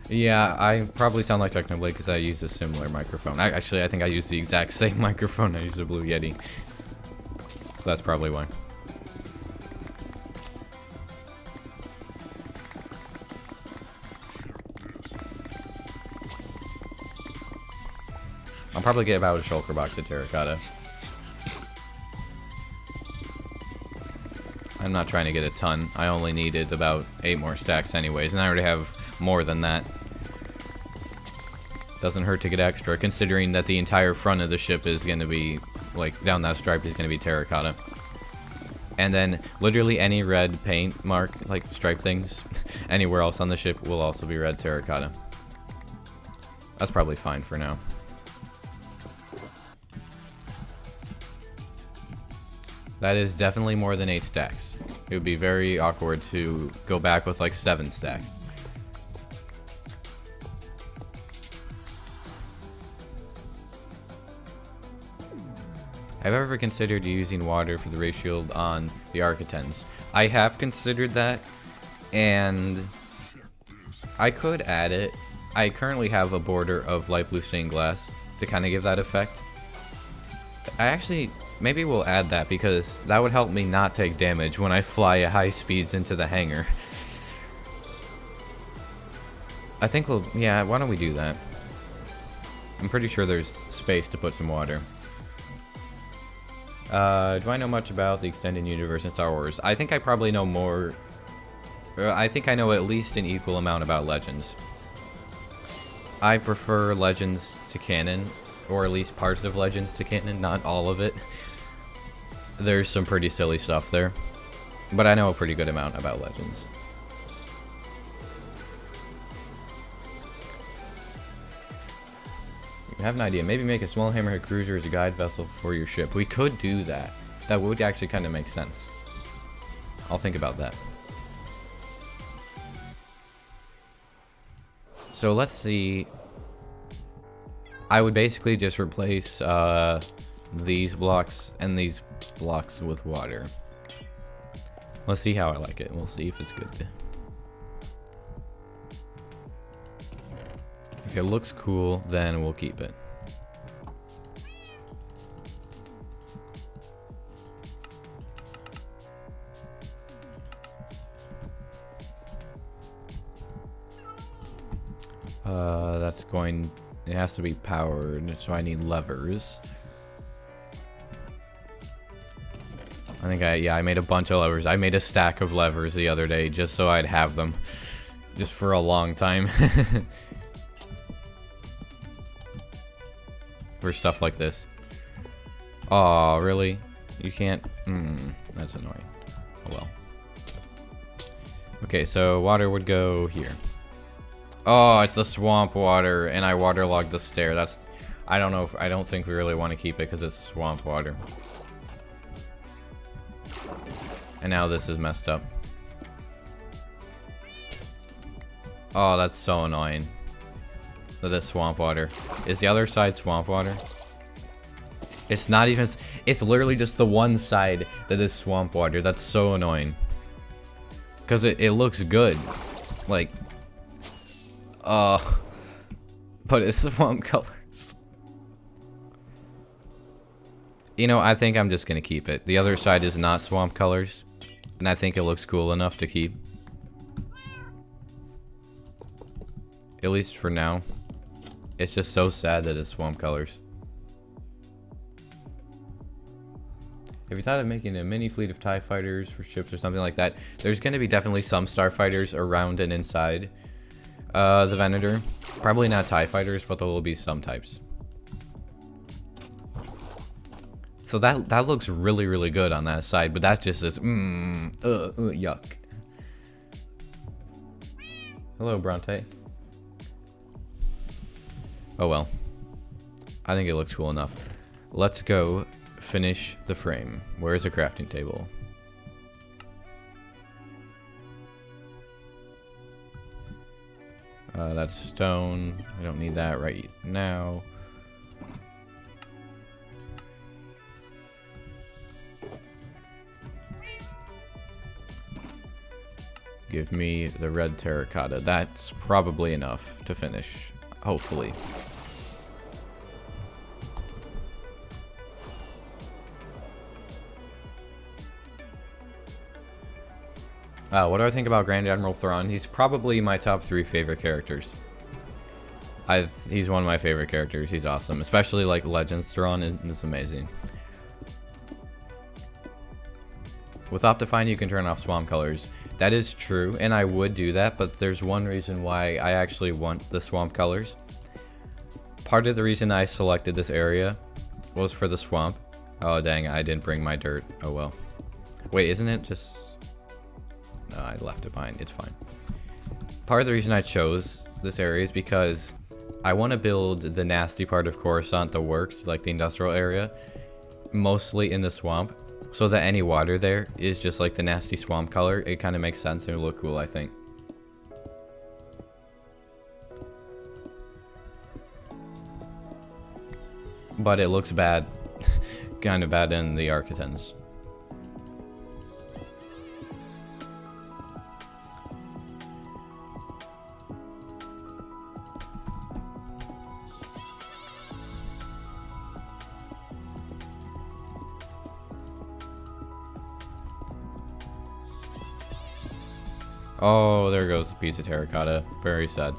Yeah, I probably sound like Technoblade because I use a similar microphone. Actually, I think I use the exact same microphone. I use a Blue Yeti. So that's probably why. I'll probably get about a shulker box of terracotta. I'm not trying to get a ton. I only needed about 8 more stacks anyways, and I already have more than that. Doesn't hurt to get extra, considering that the entire front of the ship is going to be, like, down that stripe is going to be terracotta. And then, literally any red paint mark, like, stripe things, anywhere else on the ship will also be red terracotta. That's probably fine for now. That is definitely more than 8 stacks. It would be very awkward to go back with, like, 7 stacks. Have I ever considered using water for the ray shield on the Architens? I have considered that, and I could add it. I currently have a border of light blue stained glass to kind of give that effect. I actually, maybe we'll add that because that would help me not take damage when I fly at high speeds into the hangar. I think we'll, yeah, why don't we do that? I'm pretty sure there's space to put some water. Do I know much about the extended universe in Star Wars? I think I probably know more. I think I know at least an equal amount about Legends. I prefer Legends to canon, or at least parts of Legends to canon, not all of it. There's some pretty silly stuff there, but I know a pretty good amount about Legends. I have an idea. Maybe make a small hammerhead cruiser as a guide vessel for your ship. We could do that. That would actually kind of make sense. I'll think about that. So let's see. I would basically just replace these blocks and these blocks with water. Let's see how I like it. We'll see if it's good. If it looks cool, then we'll keep it. That's going... It has to be powered, so I need levers. I think I made a bunch of levers. I made a stack of levers the other day just so I'd have them. Just for a long time. For stuff like this. Aw, really? You can't... that's annoying. Oh well. Okay, so water would go here. Oh, it's the swamp water, and I waterlogged the stair. That's... I don't know if... I don't think we really want to keep it because it's swamp water. And now this is messed up. Oh, that's so annoying. This swamp water. Is the other side swamp water? It's not even... It's literally just the one side that is swamp water. That's so annoying. Because it looks good. Like... but it's swamp colors. You know, I think I'm just gonna keep it. The other side is not swamp colors. And I think it looks cool enough to keep. At least for now. It's just so sad that it's swamp colors. Have you thought of making a mini fleet of TIE fighters for ships or something like that? There's going to be definitely some starfighters around and inside the Venator. Probably not TIE fighters, but there will be some types. So that looks really, really good on that side, but that just is, yuck. Hello, Bronte. Oh well. I think it looks cool enough. Let's go finish the frame. Where's the crafting table? That's stone. I don't need that right now. Give me the red terracotta. That's probably enough to finish. Hopefully. What do I think about Grand Admiral Thrawn? He's probably my top 3 favorite characters. He's one of my favorite characters. He's awesome. Especially like Legends Thrawn is amazing. With Optifine you can turn off swamp colors. That is true, and I would do that, but there's one reason why I actually want the swamp colors. Part of the reason I selected this area was for the swamp. Oh dang, I didn't bring my dirt. Oh well. Wait, isn't it just... No, I left it behind. It's fine. Part of the reason I chose this area is because I want to build the nasty part of Coruscant, the works, like the industrial area, mostly in the swamp, so that any water there is just like the nasty swamp color. It kind of makes sense and it'll look cool, I think. But it looks bad. Kind of bad in the Architans. Oh, there goes the piece of terracotta. Very sad.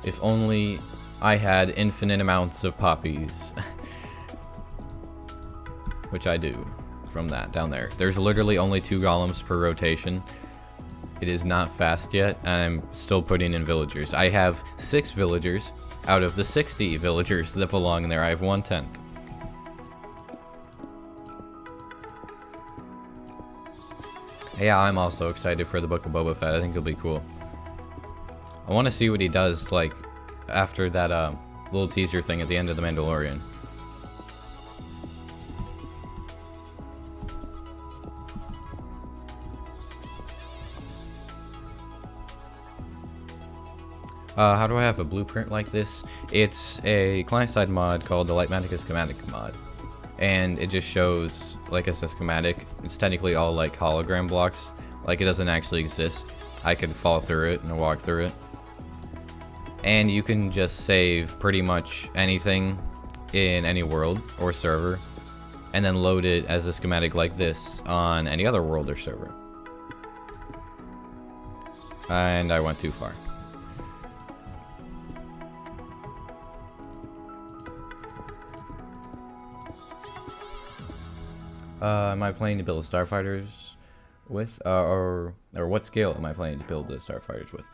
If only I had infinite amounts of poppies. Which I do. From that, down there. There's literally only 2 golems per rotation. It is not fast yet, and I'm still putting in villagers. I have 6 villagers out of the 60 villagers that belong there. I have 1/10. Yeah, I'm also excited for the Book of Boba Fett. I think it'll be cool. I want to see what he does, like, after that little teaser thing at the end of The Mandalorian. How do I have a blueprint like this? It's a client-side mod called the Lightmatica Schematic mod. And it just shows, like, it's a schematic. It's technically all, like, hologram blocks. Like, it doesn't actually exist. I can fall through it and walk through it. And you can just save pretty much anything in any world or server, and then load it as a schematic like this on any other world or server. And I went too far. Am I planning to build starfighters with, or what scale am I planning to build the starfighters with?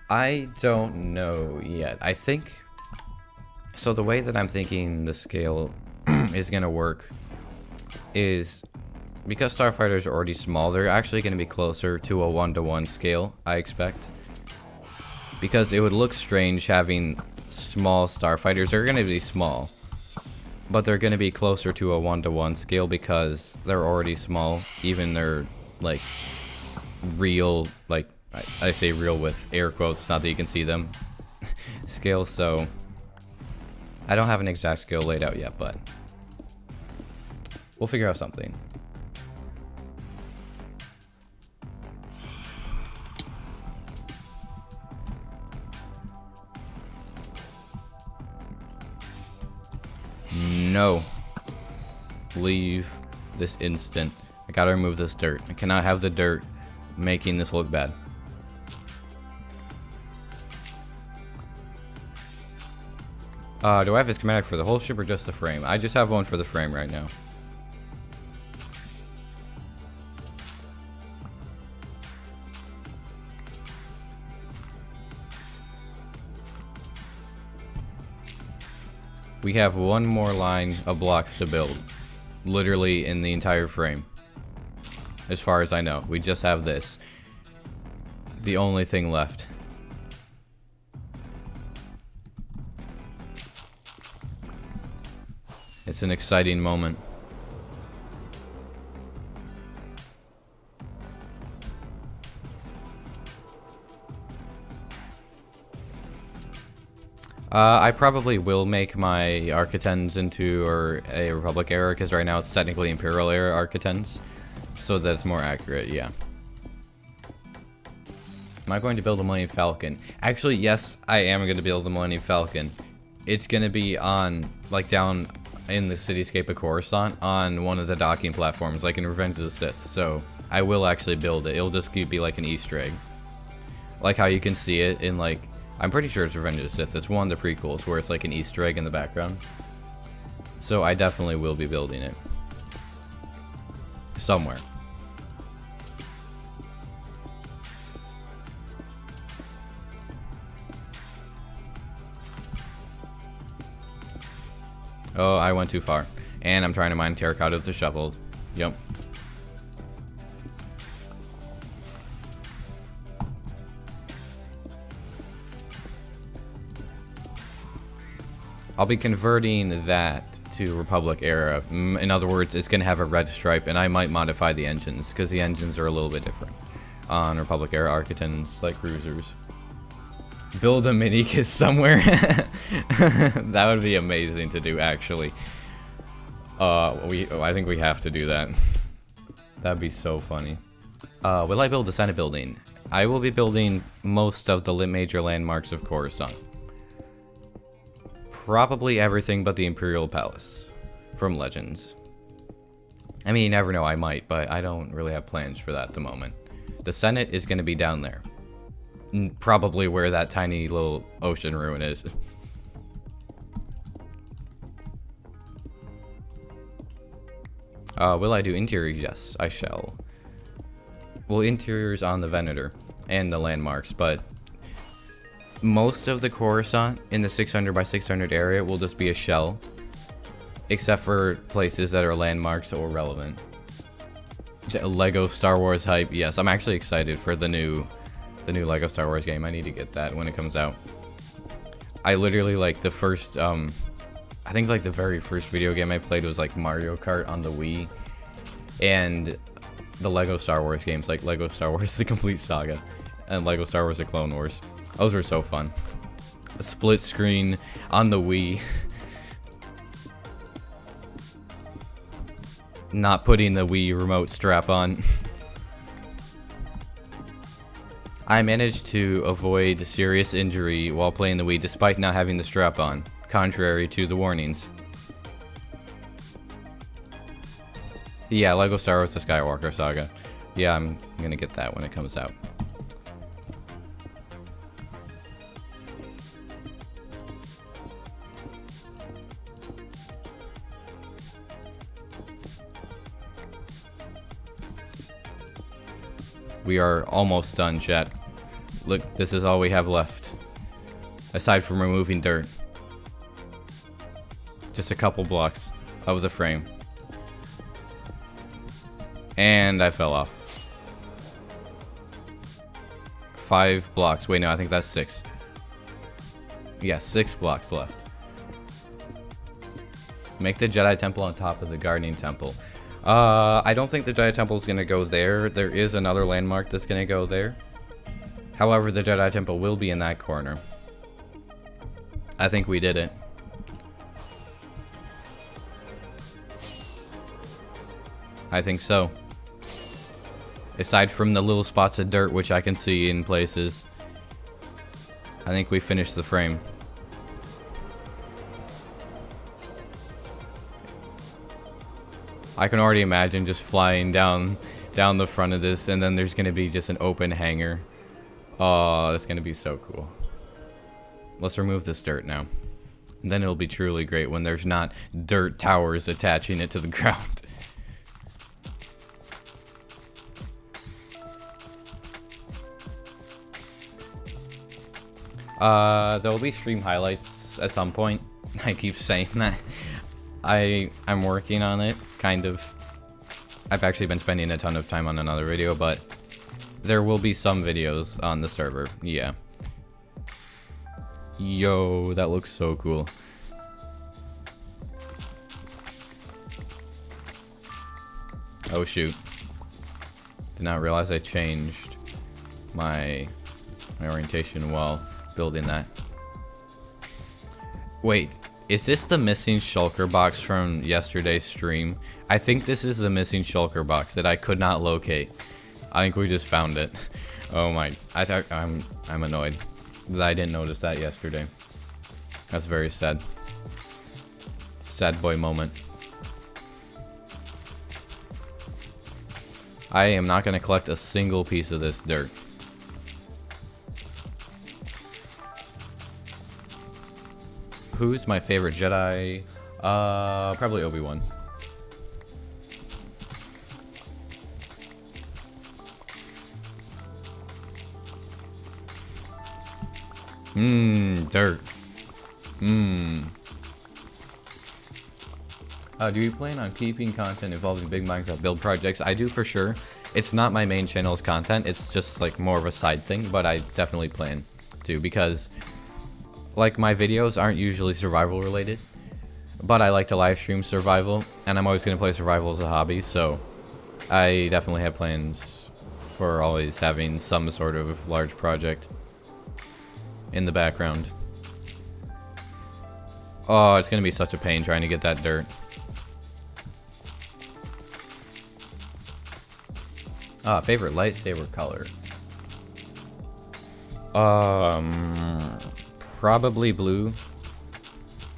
I don't know yet. I think, so the way that I'm thinking the scale is gonna work is, because starfighters are already small, they're actually gonna be closer to a 1-to-1 scale, I expect. Because it would look strange having small starfighters. They're gonna be small, but they're gonna be closer to a 1-to-1 scale because they're already small. Even they're like real, like I say real with air quotes, not that you can see them, scale. So I don't have an exact scale laid out yet, but we'll figure out something. No. Leave this instant. I gotta remove this dirt. I cannot have the dirt making this look bad. Do I have a schematic for the whole ship or just the frame? I just have one for the frame right now. We have one more line of blocks to build. Literally in the entire frame. As far as I know. We just have this. The only thing left. It's an exciting moment. I probably will make my Architens into a Republic era, because right now it's technically Imperial era Architens, so that's more accurate, yeah. Am I going to build a Millennium Falcon? Actually, yes, I am going to build the Millennium Falcon. It's going to be on, like, down in the cityscape of Coruscant on one of the docking platforms, like in Revenge of the Sith, so I will actually build it. It'll just be like an Easter egg. Like how you can see it in, like, I'm pretty sure it's Revenge of the Sith. It's one of the prequels where it's like an Easter egg in the background. So I definitely will be building it. Somewhere. Oh, I went too far. And I'm trying to mine terracotta with the shovel. Yep. I'll be converting that to Republic era. In other words, it's going to have a red stripe, and I might modify the engines, because the engines are a little bit different on Republic era Architens, like cruisers. Build a mini kit somewhere. That would be amazing to do, actually. I think we have to do that. That'd be so funny. Will I build the Senate building? I will be building most of the major landmarks of Coruscant. Probably everything but the Imperial Palace from Legends. I mean, you never know, I might, but I don't really have plans for that at the moment. The Senate is going to be down there. Probably where that tiny little ocean ruin is. Will I do interiors? Yes, I shall. Well, interiors on the Venator and the landmarks, but most of the Coruscant in the 600 by 600 area will just be a shell, except for places that are landmarks or relevant. The Lego Star Wars hype. Yes, I'm actually excited for the new Lego Star Wars game. I need to get that when it comes out. I literally, like, the first I think like the very first video game I played was like Mario Kart on the Wii, and the Lego Star Wars games, like Lego Star Wars The Complete Saga and Lego Star Wars The Clone Wars. Those were so fun. A split screen on the Wii. Not putting the Wii remote strap on. I managed to avoid serious injury while playing the Wii despite not having the strap on, contrary to the warnings. Yeah, Lego Star Wars The Skywalker Saga. Yeah, I'm gonna get that when it comes out. We are almost done, chat. Look, this is all we have left. Aside from removing dirt. Just a couple blocks of the frame. And I fell off. 5 blocks. Wait, no, I think that's 6. Yeah, 6 blocks left. Make the Jedi Temple on top of the Guardian Temple. I don't think the Jedi Temple is going to go there. There is another landmark that's going to go there. However, the Jedi Temple will be in that corner. I think we did it. I think so. Aside from the little spots of dirt, which I can see in places, I think we finished the frame. I can already imagine just flying down the front of this, and then there's gonna be just an open hangar. Oh, that's gonna be so cool. Let's remove this dirt now. And then it'll be truly great when there's not dirt towers attaching it to the ground. There will be stream highlights at some point. I keep saying that. I'm working on it, kind of. I've actually been spending a ton of time on another video, but there will be some videos on the server, yeah. Yo, that looks so cool. Oh shoot. Did not realize I changed my orientation while building that. Wait, is this the missing shulker box from yesterday's stream? I think this is the missing shulker box that I could not locate. I think we just found it. Oh my, I'm annoyed that I didn't notice that yesterday. That's very sad. Sad boy moment. I am not gonna collect a single piece of this dirt. Who's my favorite Jedi? Probably Obi-Wan. Dirt. Do you plan on keeping content involving big Minecraft build projects? I do for sure. It's not my main channel's content. It's just like more of a side thing, but I definitely plan to because like my videos aren't usually survival related, but I like to live stream survival and I'm always going to play survival as a hobby. So I definitely have plans for always having some sort of large project in the background. Oh, it's going to be such a pain trying to get that dirt. Favorite lightsaber color? Probably blue.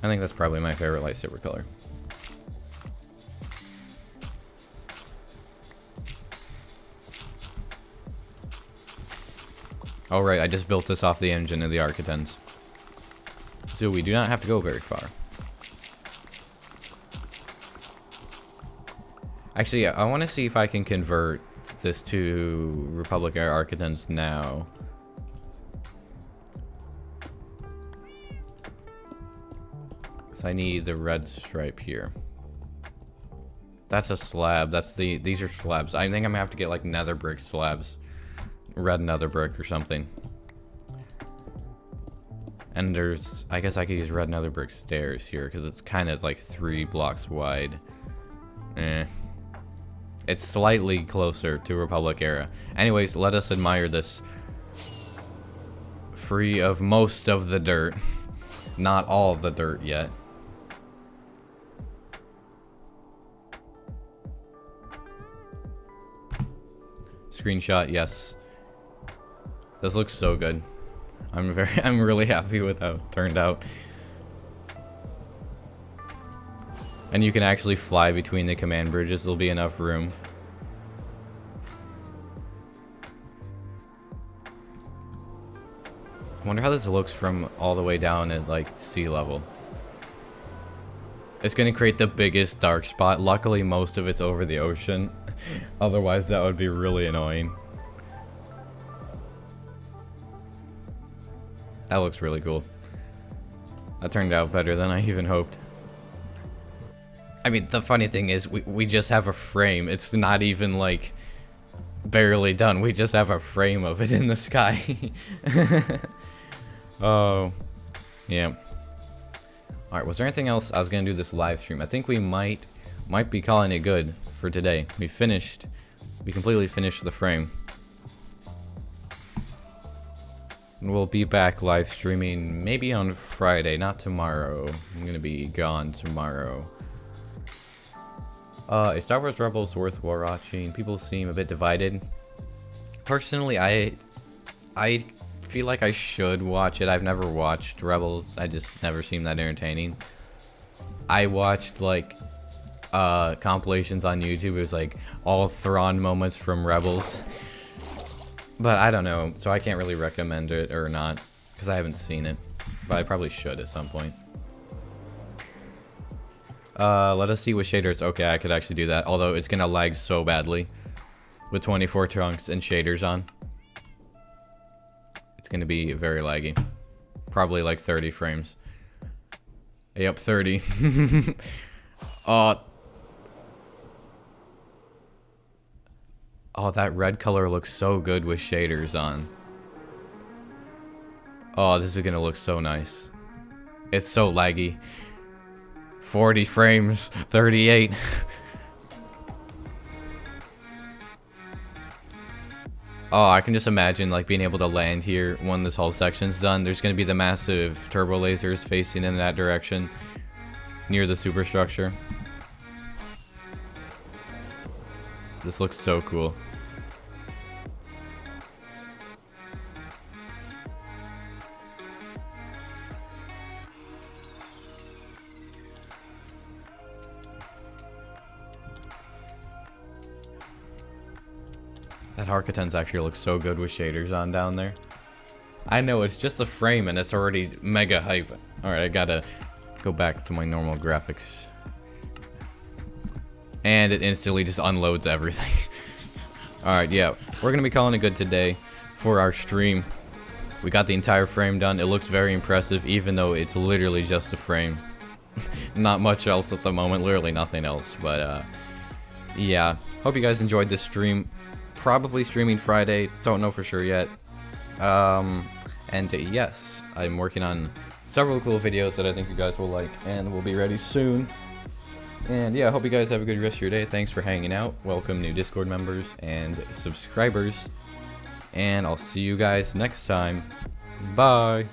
I think that's probably my favorite lightsaber color. Alright, I just built this off the engine of the Architens. So we do not have to go very far. Actually, I want to see if I can convert this to Republic Air Architens now. Because I need the red stripe here. That's a slab. These are slabs. I think I'm gonna have to get like nether brick slabs. Red nether brick or something. And there's, I guess I could use red nether brick stairs here because it's kind of like 3 blocks wide. It's slightly closer to Republic era. Anyways, let us admire this. Free of most of the dirt. Not all of the dirt yet. Screenshot, yes. This looks so good. I'm really happy with how it turned out. And you can actually fly between the command bridges. There'll be enough room. I wonder how this looks from all the way down at like sea level. It's gonna create the biggest dark spot. Luckily, most of it's over the ocean. Otherwise, that would be really annoying. That looks really cool. That turned out better than I even hoped. I mean, the funny thing is, we just have a frame. It's not even like barely done. We just have a frame of it in the sky. Oh, yeah. Alright, was there anything else? I was gonna do this live stream. I think we might be calling it good for today. We completely finished the frame. And we'll be back live streaming maybe on Friday, not tomorrow. I'm gonna be gone tomorrow. Is Star Wars Rebels worth watching? People seem a bit divided. Personally, I feel like I should watch it. I've never watched Rebels. I just never seem that entertaining. I watched like compilations on YouTube. It was like all Thrawn moments from Rebels. But I don't know, so I can't really recommend it or not because I haven't seen it. But I probably should at some point. Let us see with shaders. Okay, I could actually do that. Although it's gonna lag so badly with 24 trunks and shaders on. It's gonna be very laggy. Probably like 30 frames. Yep, 30. Oh, that red color looks so good with shaders on. Oh, this is gonna look so nice. It's so laggy. 40 frames, 38. Oh, I can just imagine like being able to land here when this whole section's done. There's gonna be the massive turbo lasers facing in that direction near the superstructure. This looks so cool. That Harkatens actually looks so good with shaders on down there. I know, it's just a frame and it's already mega hype. Alright, I gotta go back to my normal graphics. And it instantly just unloads everything. Alright, yeah. We're gonna be calling it good today for our stream. We got the entire frame done. It looks very impressive even though it's literally just a frame. Not much else at the moment, literally nothing else. But yeah, hope you guys enjoyed this stream. Probably streaming Friday, don't know for sure yet. And yes, I'm working on several cool videos that I think you guys will like and will be ready soon. And yeah, I hope you guys have a good rest of your day. Thanks for hanging out. Welcome new Discord members and subscribers. And I'll see you guys next time. Bye.